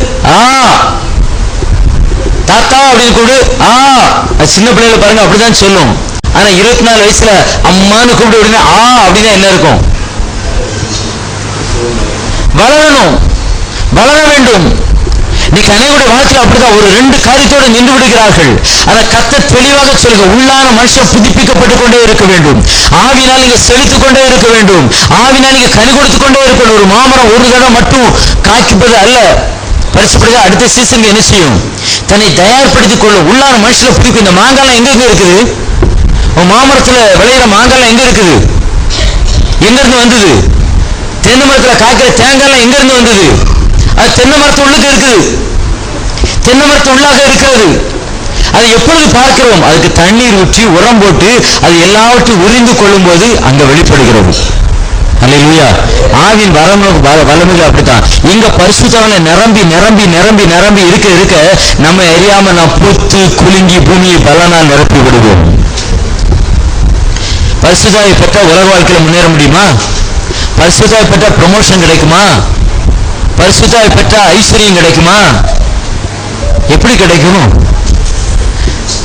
S1: தாத்தா அப்படின்னு கூப்பிடு, சின்ன பிள்ளைகளை பாருங்க அப்படிதான் சொல்லும். ஆனா 24 வயசுல அம்மான்னு கூப்பிட்டு அப்படின்னா அப்படின்னா என்ன இருக்கும்? வளர வேண்டும். இன்னைக்கு அனைவருடைய வாழ்க்கையில் அப்படிதான் ஒரு 2 காரியத்தோடு நின்று விடுகிறார்கள். அதை கர்த்தர் தெளிவாக சொல்லுங்க. உள்ளான மனுஷன் புதுப்பிக்கப்பட்டுக் கொண்டே இருக்க வேண்டும். ஆவினால் நீங்க செலுத்திக் கொண்டே இருக்க வேண்டும். ஆவினால் நீங்க கனி கொடுத்துக் கொண்டே இருக்க வேண்டும். ஒரு மாமரம் ஒரு தடவை மட்டும் காய்ப்பது அல்ல, பரிசுப்படுத்த அடுத்த சீசனுக்கு என்ன செய்யும்? தன்னை தயார்படுத்திக் கொள்ளும். உள்ளான மனுஷனை புதுப்பிக்கும். இந்த மாங்காய்லாம் எங்க இருக்குது? மாமரத்துல விளையிற மாங்காய்லாம் எங்க இருக்குது? எங்க இருந்து வந்தது? தென்னை மரத்துல காய்க்கிற தேங்காய்லாம் எங்க இருந்து வந்தது? அது தென்னை மரத்து உள்ளுக்கு இருக்குது. தென்னை மரத்து உள்ளாக இருக்கிறது. அதை எப்பொழுது பார்க்கிறோம்? அதுக்கு தண்ணீர் ஊற்றி உரம் போட்டு அது எல்லாவற்றையும் உறிந்து கொள்ளும் போது அங்க வெளிப்படுகிறது. அல்லேலூயா. ஆவின் வல்லமைகள் அப்படித்தான். இங்க பரிசுத்தவனை நிரம்பி இருக்க நம்ம அறியாம நாம் பூத்து குலுங்கி பூமியை பலனால் நிரப்பி விடுவோம். பரிசுத்தாவை பெற்ற உலக வாழ்க்கையில முன்னேற முடியுமா? பரிசுத்தாவை பெற்ற ப்ரமோஷன் கிடைக்குமா? பரிசுத்தாவை பெற்ற ஐஸ்வர்யம் கிடைக்குமா? எப்படி கிடைக்கும்?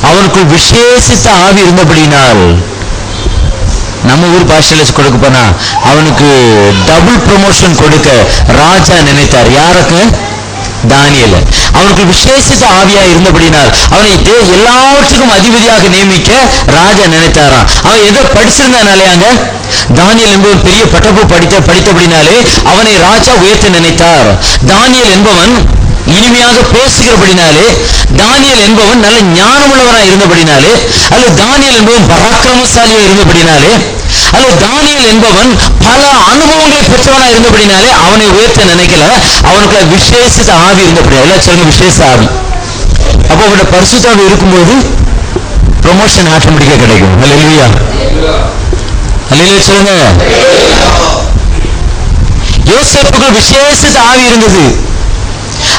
S1: அவனுக்கு விசேஷித்த ஆவி இருந்தபடினால், நம்ம ஊர் பாஷையில கொடுக்க போனா அவனுக்கு டபுள் ப்ரமோஷன் கொடுக்க ராஜா நினைத்தார். யாருக்கு? தானியேல். அவனுக்கு விசேஷித்த ஆவியா இருந்தபடினால் அவனை எல்லாவற்றுக்கும் அதிபதியாக நியமிக்க ராஜா நினைத்தாராம். அவன் எதை படிச்சிருந்தானாலேயாங்க? தானியேல் என்பவன் பெரிய பட்டப்பு படித்தபடினாலே அவனை ராஜா உயர்த்த நினைத்தார். தானியேல் என்பவன் இனிமையாக பேசுகிறபடினாலே, தானியேல் என்பவன் நல்ல ஞானமுள்ளவனாக இருந்தபடினாலே, அல்லது தானியேல் என்பவன் பராக்கிரமசாலியா இருந்தபடினாலே, அல்லது தானியேல் என்பவன் பல அனுபவங்களை பெற்றவனாக இருந்தபடினாலே அவனை உயர்த்த நினைக்கல. அவனுக்கு விசேஷித்த ஆவி இருந்தபடியா. எல்லாம் சொல்லுங்க, விசேஷ ஆவி. அப்போ அவனோட பரிசுத்த ஆவி இருக்கும்போது ப்ரமோஷன் ஆட்டோமேட்டிக்கா கிடைக்கும். அல்லேலூயா. அல்லேலூயா சொல்லுங்க. யோசேப்புக்கு விசேஷித்த ஆவி இருந்தது.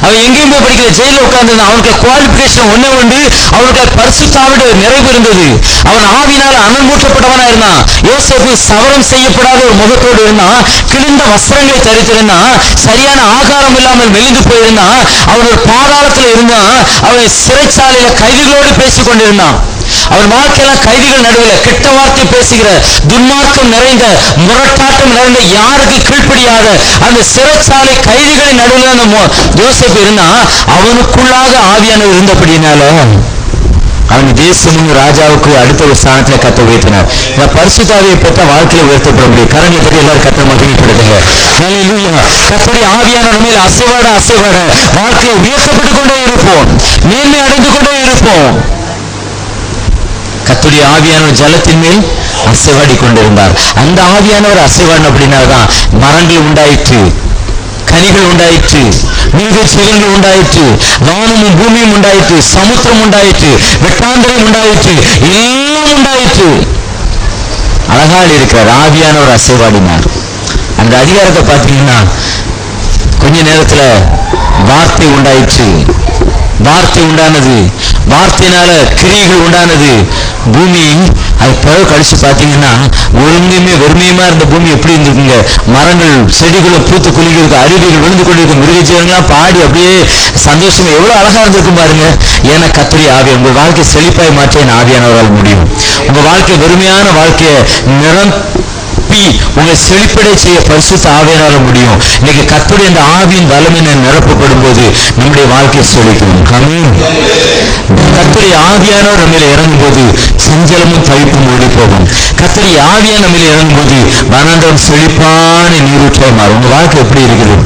S1: அவன் எங்கேயும் போய் படிக்கல, ஜெயில உட்கார்ந்து. அவனுக்கு குவாலிபிகேஷன் ஒண்ணே உண்டு, அவனுக்கு பரிசுத்த ஆவியோட நிறைவு இருந்தது. அவன் ஆவினால் அனல்மூட்டப்பட்டவனா இருந்தான். யோசேப்பு சவரம் செய்யப்படாத ஒரு முகத்தோடு இருந்தான், கிழிந்த வஸ்திரங்களை தரித்திருந்தான், சரியான ஆகாரம் இல்லாமல் மெலிந்து போயிருந்தான். அவன் ஒரு பாதாளத்தில் இருந்தான். அவன் சிறைச்சாலையில கைதிகளோடு பேசிக் கொண்டிருந்தான். அவன் வாழ்க்கையெல்லாம் கைதிகள் நடுவில் கெட்ட வார்த்தை பேசுகிற, துன்மார்க்கம் நிறைந்த, முரட்டாட்டம் நிறைந்த, யாருக்கு கீழ்ப்படியாத அந்த சிறைச்சாலை கைதிகளின் நடுவில் அந்த யோசேப்பு இருந்தான். அவனுக்குள்ளாக ஆவியானவர் இருந்தபடினால அவன் தேசமும் ராஜாவுக்கு அடுத்த ஒரு ஸ்தானத்தில் கத்த உயர்த்தினார். இந்த பரிசுத்தாவியை பெற்ற வாழ்க்கையில உயர்த்தப்பட முடியும். கரங்களை பற்றி எல்லாரும் கத்த மகிமைப்படுத்துங்க. கர்த்தருடைய ஆவியானவர் மேல் அசைவாட வாழ்க்கையை உயர்த்தப்பட்டுக் கொண்டே இருப்போம், மேன்மை அடைந்து கொண்டே இருப்போம். கர்த்தருடைய ஆவியானவர் ஜலத்தின் மேல் அசைவாடி கொண்டிருந்தார். அந்த ஆவியானவர் அசைவாடின அப்படின்னால்தான் மரங்கள் உண்டாயிற்று, கனிகள் உண்டாயிற்று, மிருக ஜீவன்கள் உண்டாயிற்று, வானமும் பூமியும் உண்டாயிற்று, சமுத்திரம் உண்டாயிற்று, வெட்டாந்தரம் உண்டாயிற்று, எல்லாம் உண்டாயிற்று. அழகாக இருக்கிறார். ஆவியானவர் அசைவாடினார். அந்த அதிகாரத்தை பார்த்தீங்கன்னா கொஞ்ச நேரத்துல வார்த்தை உண்டாயிற்று, வார்த்தை உண்டானது, வார்த்தையினால கிரியைகள் உண்டானது. பூமி அது பிறகு கழிச்சு பார்த்தீங்கன்னா ஒருங்குமே வெறுமையுமா இருந்த பூமி எப்படி இருந்திருக்குங்க? மரங்கள் செடிகளும் பூத்து குலுங்கிருக்கு, அருவிகள் விழுந்து கொண்டிருக்கும், மிருகஜீவன்லாம் பாடி அப்படியே சந்தோஷமா எவ்வளவு அழகா இருந்திருக்கும் பாருங்க. ஏன்னா கர்த்தருடைய ஆவி உங்கள் வாழ்க்கை செழிப்பாய் மாற்ற என் ஆவியானவரால் முடியும். உங்க வாழ்க்கை வெறுமையான வாழ்க்கையை உங்களை செழிப்படை செய்ய பரிசுத்த ஆவியானவரால முடியும். இன்னைக்கு கர்த்தருடைய இந்த ஆவியின் வல்லமை நிரப்பப்படும் போது நம்முடைய வாழ்க்கையை செழிக்கும். கர்த்தருடைய ஆவியானவர் நம்மில இறங்கும் போது சஞ்சலமும் தவிப்பும் ஓடி போகும். கர்த்தருடைய ஆவியான நம்மில இறங்கும் போது வனாந்தரம் செழிப்பான நீரூற்றாய் மாறும். உங்க வாழ்க்கை எப்படி இருக்குது?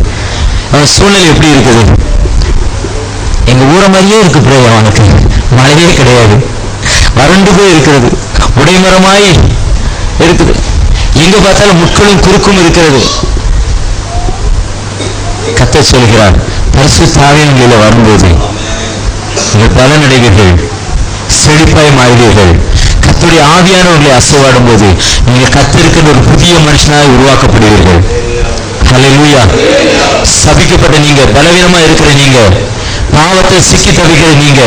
S1: சூழ்நிலை எப்படி இருக்குது? எங்க ஊரை மாதிரியே இருக்கு பிறகு அவனுக்கு மழையே கிடையாது, வறண்டு போய் இருக்கிறது, உடைமரமாய் இருக்குது, எங்க பார்த்தாலும் முட்களும் குறுக்கும் இருக்கிறது. கர்த்தர் சொல்கிறார், பரிசுத்த ஆவியானவரிலே வரும்போது நீங்கள் பலனடைவீர்கள், செழிப்பாய் மாறுவீர்கள். கர்த்தருடைய ஆவியானவர்களை அசைவாடும் போது நீங்கள் கர்த்தருக்கு ஒரு புதிய மனுஷனாக உருவாக்கப்படுவீர்கள். ஹல்லேலூயா. சபிக்கப்பட்ட நீங்க, பலவீனமா இருக்கிற நீங்க, பாவத்தை சிக்கி தவிக்கிற நீங்க,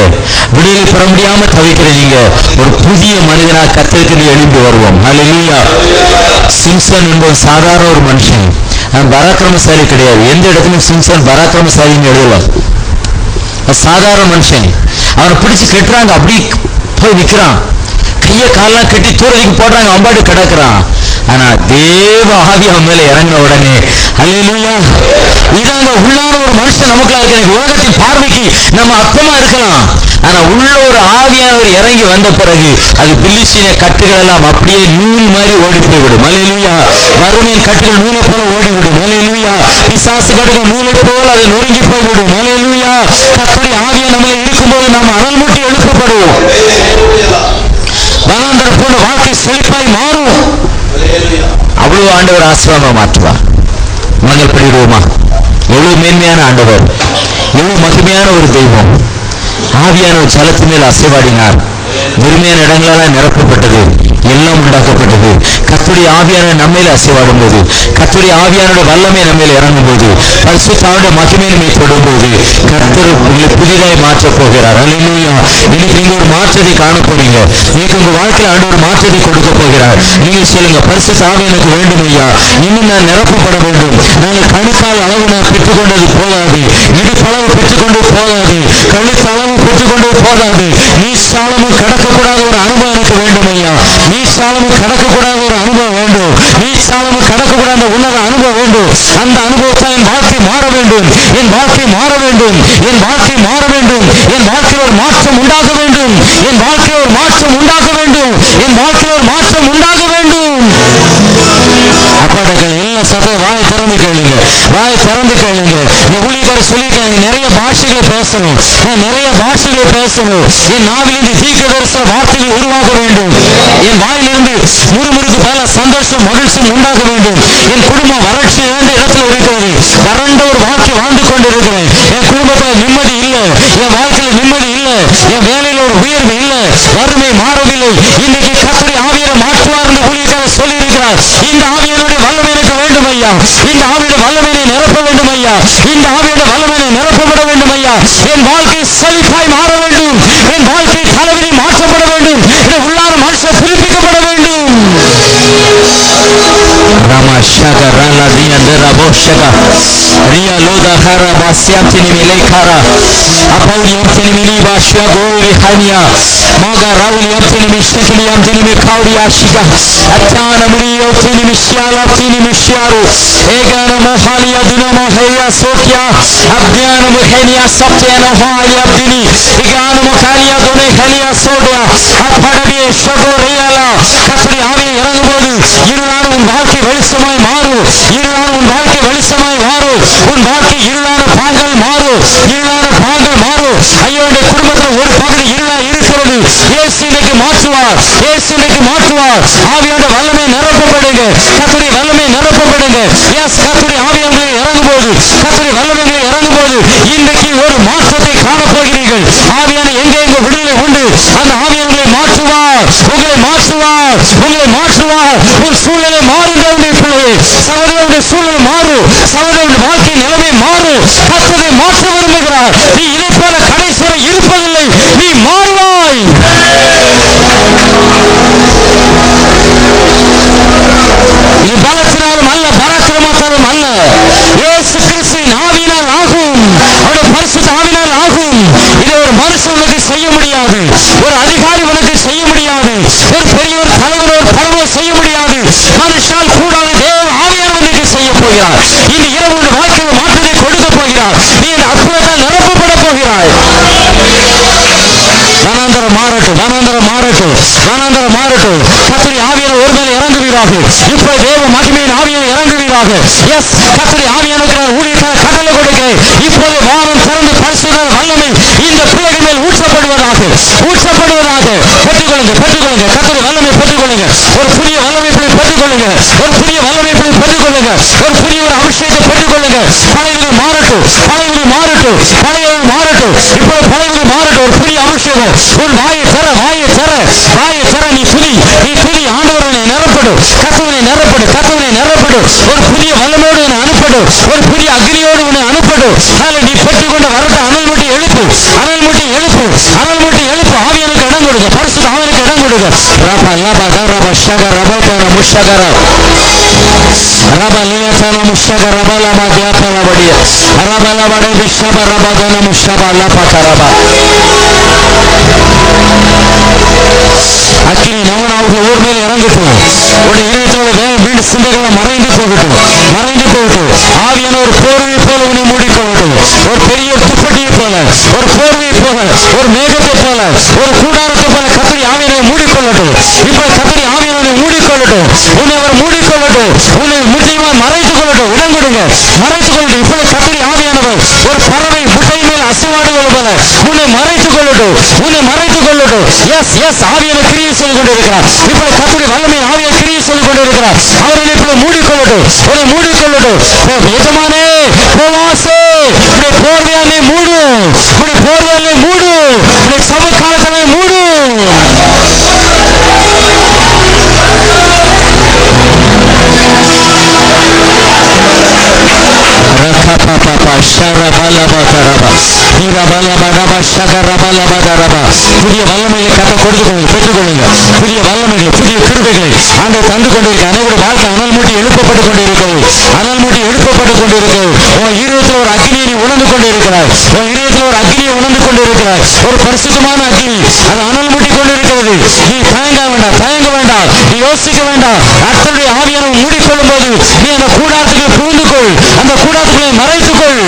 S1: விடுதலை பெற முடியாம தவிக்கிற நீங்க, ஒரு புதிய மனிதனாக கர்த்தருக்கு எழும்பி வருவோம். ஹல்லேலூயா. சிம்சன் என்பது சாதாரண ஒரு மனுஷன், பராக்கிரமசாலி கிடையாது. எந்த இடத்துலையும் சிம்சன் பராக்கிரமசாலின்னு எழுதல, சாதாரண மனுஷன். அவனை பிடிச்சு கட்டுறாங்க, அப்படி போய் நிக்கிறான், கைய காலெல்லாம் கட்டி தூரத்துக்கு போடுறாங்க, அம்பாடு கிடக்குறான். ஆனா தேவ ஆவி அவன் மேல இறங்கின உடனே ஹல்லேலூயா. இதாங்க உள்ளான ஒரு மனுஷன் நமக்குள்ள இருக்க. உலகத்தின் பார்வைக்கு நம்ம அற்பமா இருக்கலாம், ஆனா உள்ள ஒரு ஆவியானவர் இறங்கி வந்த பிறகு அது பிலிஸ்தீன கட்டுகள் எல்லாம் அப்படியே நூல் மாதிரி ஓடி போய்விடும். ஹல்லேலூயா. வறுமையின் கட்டுகள் நூலை போல ஓடிவிடும். ஹல்லேலூயா. பிசாசு கட்டுகள் நூலை போல அதை நொறுங்கி போய்விடும். ஹல்லேலூயா. கர்த்தருடைய ஆவியா நம்மள இருக்கும்போது நாம் அனல் மூட்டி எழுப்பப்படுவோம். வனாந்தர போன்ற வாழ்க்கை செழிப்பாய் மாறும். அவ்வளவு ஆண்டவர் ஆசீர்வாதமா மாற்றுவார். நாங்கள் படிடுவோமா? எவ்வளவு மேன்மையான ஆண்டவர், எவ்வளவு மகிமையான ஒரு தெய்வம். ஆவியானவர் ஜலத்து மேல் அசைவாடினார், வெறுமையான இடங்களெல்லாம் நிரப்பப்பட்டது, எல்லாம் உண்டாக்கப்பட்டது. கர்த்தருடைய ஆவியானவர் நம்மையில அசைவாடும் போது, கர்த்தருடைய ஆவியானோட வல்லமை நம்மையில இறங்கும் போது, பரிசுத்த ஆவியுடைய மகிமை நம்மை தொடும் போது கர்த்தர் உங்களை புதிதாய் மாற்றப் போகிறார். ஹல்லேலூயா. இன்னைக்கு நீங்க ஒரு மாற்றத்தை காண போறீங்க. நீங்க உங்க வாழ்க்கையில் ஆண்டவர் மாற்றத்தை கொடுக்க போகிறார். நீங்க சொல்லுங்க, பரிசுத்த ஆவி எனக்கு வேண்டும் ஐயா, இன்னும் நான் நிரப்பப்பட வேண்டும். நாங்கள் கணுக்கால் அளவு நான் பெற்றுக்கொண்டது போதாது, இடுப்பளவு பெற்றுக்கொண்டு போதாது, கழுத்தளவு பெற்றுக்கொண்டு போதாது, நீ சாலமும் கடக்கக்கூடாத ஒரு அனுபவம் எனக்கு வேண்டும் ஐயா. நீ சாலமும் கடக்கக்கூடாத ஒரு அனுபவம் வேண்டும். நீ சாலமும் கடக்கக்கூடாத உன்னத அனுபவம் வேண்டும். அந்த அனுபவத்தை என் வாழ்க்கை மாற வேண்டும், என் வாழ்க்கை மாற வேண்டும், என் வாழ்க்கை மாற வேண்டும், என் வாழ்க்கையில் ஒரு மாற்றம் உண்டாக வேண்டும், என் வாழ்க்கையில் ஒரு மாற்றம் உண்டாக வேண்டும், என் வாழ்க்கையில் ஒரு மாற்றம் உண்டாக வேண்டும். அப்பாடங்கள் எல்லாம் சத்த வாயை திறந்து கேளுங்க, வாயை திறந்து கேளுங்க. இந்த ஊழியக்காரர் சொல்லியிருக்காங்க, நிறைய பாஷைகளை பேசணும், நான் நிறைய பாஷைகளை பேசணும், என் நாவிலிருந்து தீர்க்கதரிசன வார்த்தைகள் உருவாக வேண்டும், என் வாயிலிருந்து முறுமுறுக்கு பல சந்தோஷம் மகிழ்ச்சியும் உண்டாக வேண்டும். என் குடும்பம் வறட்சி இழந்த இடத்துல இருக்கிறது, வறண்ட ஒரு வாழ்க்கை வாழ்ந்து கொண்டிருக்கிறேன். என் குடும்பத்தில் நிம்மதி இல்லை, என் வாழ்க்கையில் நிம்மதி இல்லை, என் வேலையில் ஒரு உயர்வு இல்லை, வறுமை மாறவில்லை. இன்னைக்கு கர்த்தருடைய ஆவியை மாற்றுவார் என்று ஊழியக்காரர் சொல்லியிருக்கிறார். இந்த ஆவியனுடைய வல்லமை எனக்கு வேண்டும் ஐயா, இந்த ஆவியுடைய வல்லமையை நிரப்ப வேண்டும் ஐயா, இந்த ஆவியுடைய வல்லமையை நிரப்பப்பட வேண்டும் ஐயா. என் வாழ்க்கை செழிப்பாய் மாற வேண்டும், என் வாழ்க்கை தலைவிதி மாற்றப்பட வேண்டும், என் உள்ளான மனுஷன் புதுப்பிக்கப்பட வேண்டும். Ramashaka Rana Diandera Boshaka Ria Loda Hara Basyatini Milekara Apauli Amtini Miliba Shagori Hania Maga Rauli Amtini Mishkili Amtini Mikauri Ashika Atana Murio Tini Mishala Tini Misharu Egana Mohali Aduna Mohaya Sokya Abdiana Mohania Saptiana Hali Abdini Egana Mokalia Dune Halia Sodia Apadabi Shagoriala Katri Avi Yarangodu Yirana வாழ்க்கை வெளிச்சமாய் மாறு, இருளான உன் வாழ்க்கை வெளிச்சமாய் மாறு, உன் வாழ்க்கை இருளான பாங்கள் மாறு, இருளான பாங்கள் மாறு. ஐயோ, இந்த குடும்பத்தில் ஒரு பகுதி இருளா இருக்கிறது, இயேசு இன்னைக்கு மாற்றுவார், இயேசு இன்னைக்கு மாற்றுவார். ஆவியோட வல்லமை நிரப்பப்படுங்க, கர்த்தருடைய வல்லமை நிரப்பப்படுங்க. எஸ், கர்த்தருடைய ஆவியானவர் இறங்கும் போது, கர்த்தருடைய வல்லமை இறங்கும் போது இன்றைக்கு ஒரு மாற்றத்தை காணப்போகிறீர்கள். ஆவியான எங்கே விடுதலை உண்டு, அந்த ஆவியானவரை மாற்றுவார், உங்களை மாற்றுவார், உங்களை மாற்றுவார். உன் சூழ்நிலை மாறுங்கள் பிள்ளையே, சகோதரனுடைய சூழ்நிலை மாறு, சகோதரனுடைய வாழ்க்கை நிலைமை மாறு. கர்த்தரை மாற்ற விரும்புகிறார். நீ இதை போல கடைசி வரை இருப்பதில்லை, நீ மாறுவாய். இது பலத்தினாலும் அல்ல, பராக்கிரமத்தாலும் அல்ல, இயேசு கிறிஸ்துவின் ஆவியினால் ஆகும், அவருடைய பரிசுத்த ஆவியினால் ஆகும். இதை ஒரு மனுஷன் உனக்கு செய்ய முடியாது, ஒரு அதிகாரி உனக்கு செய்ய முடியாது, ஒரு பெரிய ஒரு தலைவர் ஒரு பரவ செய்ய முடியாது. மனுஷால் கூடாத தேவ ஆவியானவர் உனக்கு செய்ய போகிறார். இந்த இரவு உன் வாழ்க்கையில் மாற்றத்தை கொடுக்க போகிறார். நீ இந்த அற்புதத்தால் நிரப்பப்பட போகிறாய். வனாந்தரம் மாறட்டும், வனாந்தரம் மாறட்டும், வனாந்தரம் மாறட்டும். கர்த்தருடைய ஆவியானவர் ஒரு மேல் இறங்குவீராக. இப்போ தேவ மகிமையின் ஆவியானவர் இறங்குவீராக. எஸ், கர்த்தருடைய ஆவியானவர் ஊழியக்காரர் கடலை கொடுக்க இப்போது வானம் திறந்து பரிசுத்த வல்லமை இந்த பிள்ளைகள் மேல் ஊற்றப்படுவதாக. உங்களுக்கு ஊற்றப்படுவதாக. பெற்றுக்கொள்ளுங்க, பெற்றுக்கொள்ளுங்க. கர்த்தருடைய வல்லமை பெற்றுக்கொள்ளுங்க. ஒரு புதிய வல்லமை பெற்றுக்கொள்ளுங்க. ஒரு புதிய வல்லமை பெற்றுக்கொள்ளுங்க. ஒரு புதிய ஒரு அபிஷேகத்தை பெற்றுக்கொள்ளுங்க. பழையவர்கள் மாறட்டும், பழையவர்கள் மாறட்டும், பழையவர்கள் மாறட்டும். இப்பொழுது பழையவர்கள் மாறட்டும். ஒரு புதிய அபிஷேகம். ஒரு வாயை தர, வாயை தர, வாயை தர. நீ புதி, நீ புதி. ஆண்டவரனை நிரப்படும், கர்த்தவனை நிரப்படும், கர்த்தவனை நிரப்படும். ஒரு புதிய வல்லமையோடு உன்னை அனுப்படும், ஒரு புதிய அக்னியோடு உன்னை அனுப்படும். அதில் நீ பெற்றுக்கொண்ட வரட்ட அனல் மூட்டி எழுப்பு, அனல் மூட்டி எழுப்பு, அனல் மூட்டி எழுப்பு. ஆவியானுக்கு இடம் கொடுங்க, பரிசுத்த ஆவியானுக்கு இடம் கொடுங்க. ரபா லபா ரபா ஷக ரபா பர முஷகர ரபா லியதன முஷக ரபா லபா தியாபல வடிய ரபா லபா பிஷப ரபா தன முஷப லபா கரபா. அக்கினி நவனாவுக்கு ஊர் மேல் இறங்கட்டும். உடைய இதயத்தோட வீண்டு சிந்தைகளை மறைந்து போகட்டும், மறைந்து போகட்டும். ஆவியான ஒரு போர்வை போல உன்னை மூடிக்கொள்ளட்டும். ஒரு பெரிய துப்பட்டியை போல, ஒரு போர்வை போல, ஒரு மேகத்தை போல, ஒரு கூடாரத்தை போல கர்த்தருடைய ஆவியானவரை மூடிக்கொள்ளட்டும். இப்ப கர்த்தருடைய ஆவியானவரை மூடிக்கொள்ளட்டும். உன்னை அவர் மூடிக்கொள்ளட்டும். உன்னை முற்றிலுமா மறைத்துக் கொள்ளட்டும். இடம் கொடுங்க, மறைத்துக் கொள்ளட்டும். இப்பொழுது கர்த்தருடைய ஆவியானவர் ஒரு பறவை முட்டை மேல் அசைவாடுவது போல உன்னை மறைத்துக் கொள்ளட்டும், உன்னை மறைத்துக் கொள்ளட்டும். எஸ் எஸ் ஆவியான கிரியை சொல்லிக் கொண்டிருக்கிறார். இப்பொழுது கர்த்தருடைய வல்லமை ஆவியான கிரியை சொல்லிக் கொண்டிருக்கிறார். அவரை இப்பொழுது மூடிக்கொள்ளட்டும், உன்னை மூடிக்கொள்ளட்டும். எஜமானே போவாசே, உடைய போர்வையாலே மூடு, உடைய போர்வையாலே மூடு, உடைய சபை காலத்திலே மூடு. புதிய வல்லமையை கத்த கொடுத்துக்கொள்ளுங்க, பெற்றுக்கொள்ளுங்க. புதிய வல்லமைகளை, புதிய கிருபைகளை ஆண்டவர் தந்து கொண்டிருக்க அனைவருடைய வாழ்க்கை அனல் மூட்டி எழுப்பப்பட்டு கொண்டிருக்கிறது, அனல் மூட்டி எழுப்பப்பட்டு கொண்டிருக்கிறது. உன் இருதயத்தில் ஒரு அக்னியை நீ உணர்ந்து கொண்டிருக்கிறாய், உன் இருதயத்தில் ஒரு அக்னியை உணர்ந்து கொண்டிருக்கிறாய். ஒரு பரிசுத்தமான அக்னி அது அனல் மூட்டி கொண்டிருக்கிறது. நீ தயங்க வேண்டாம், தயங்க வேண்டாம், நீ யோசிக்க வேண்டாம். கர்த்தருடைய ஆவியானவர் மூடிக்கொள்ளும் போது நீ அந்த கூடாரத்துக்கு புகுந்து கொள், அந்த கூடாரத்துக்குள்ளே மறைத்துக்கொள்.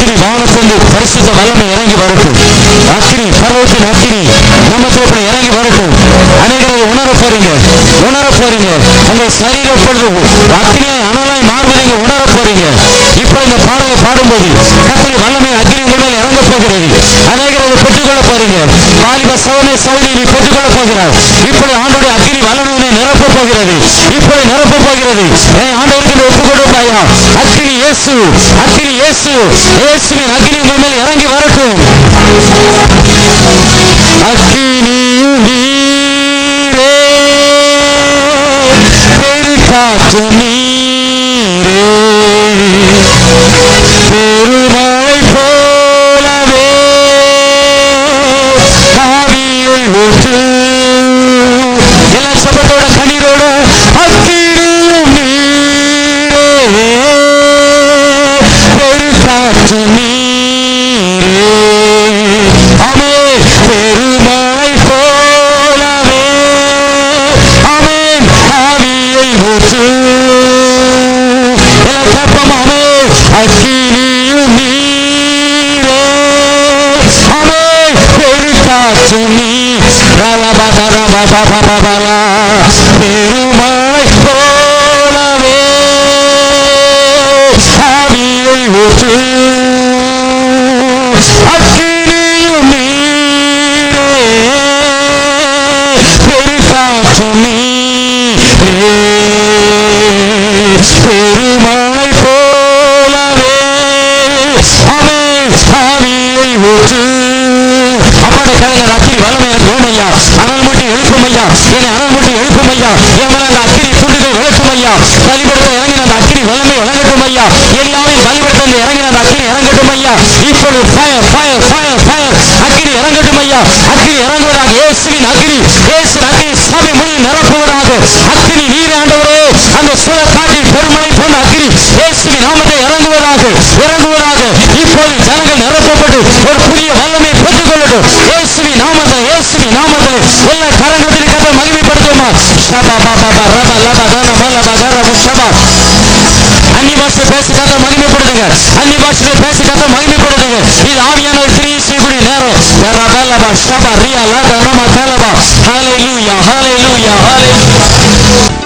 S1: அக்கினி வானத்திலிருந்து பரிசுத்த வல்லமை இறங்கி வரட்டும். அக்கினி, பரலோகத்தின் அக்கினி நம்ம தோப்பில் இறங்கி வரட்டும். அனைவரை உணர போறீங்க. உங்க சரீரம் அக்கினியாய் அனலாய் மாறுவதை உணர போறீங்க. இப்போ இந்த பாடலை பாடும்போது கர்த்தருடைய வல்லமை அக்கினி உங்கள் இறங்க போகிறது. அனைவரை பெற்றுக்கொள்ள போறீங்க. வாலிப சகோதரனே, சகோதரி பெற்றுக்கொள்ள போகிறார். இப்படி ஆண்டோடைய அக்கினி வல்லமை நிரப்ப போகிறது. இப்படி நிரப்ப போகிறது. ஆண்டவருக்கு ஒப்பு கொடுப்பாயா? அக்கினி இயேசு, அக்கினி இயேசு, இயேசுவின் அக்கினி உங்கள் மேல் இறங்கி வரட்டும். அக்கினி நீரே, பெருகாற்று நீரே, பெருமழை போலவே ஆவியை ஊற்று. எல்லா சபத்தோட கண்ணீரோட அக்கினியும் நீரே, பெருகாற்று நீரே, ஆமென், பெருமழை போலவே ஆமென் ஆவியை ஊற்று. எல்லாம் கேட்போம். ஆமென், அக்கினியும் நீரே, ஆமென், பெருகாற்று நீர், பெருமழை போலவே ஆவியை ஊற்று. அக்கினியும் நீரே, பெருகாற்று நீரே, பெருமழை போலவே ஆமென் ஆவியை ஊற்று. அப்பாட கலைஞர் அக்கினி வல்லமை எனக்கு வேணுமையா? அனல் மூட்டி எழுப்புமையா? என்னை அனல் மூட்டி எழுப்புமையா? என் மேல அந்த அக்கினி துண்டுகள் விளக்குமையா? பலிபடுத்த இறங்கின அந்த அக்கினி வல்லமை வழங்கட்டும் ஐயா. எல்லாமே பலிபடுத்த இறங்கின அந்த அக்கினி இறங்கட்டும் ஐயா. இப்பொழுது ஃபயர் ஃபயர் ஃபயர் ஃபயர் அக்கினி இறங்கட்டும் ஐயா. அக்கினி இறங்குவதாக. இயேசுவின் அக்கினி, இயேசுவின் அக்கினி சபை முழு நிரப்புவதாக. அக்கினி நீர் ஆண்டவரே, அந்த சுழற்காற்றில் பெருமழை போன்ற அக்கினி இயேசுவின் நாமத்தை இறங்குவதாக, இறங்குவதாக. இப்போது ஜனங்கள் நிரப்பப்பட்டு ஒரு புதிய வல்லமை பெற்றுக் கொள்ளட்டும். இயேசுவின் நாமத்தில், இயேசுவின் நாமத்தில் எல்லா கரங்களில் கதை மகிமைப்படுத்துமா? ஷபா பாபா ரபா லபா தான மலபா தரபு ஷபா. அன்னி பாஷை பேசி கதை மகிமைப்படுத்துங்க. அன்னி பாஷையில் பேசி கதை மகிமைப்படுத்துங்க. இது ஆவியானவர் கிரியை செய்யக்கூடிய நேரம். ரபா லபா ஷபா ரியா லபா நம தலபா. ஹalleluya, ஹalleluya, ஹalleluya.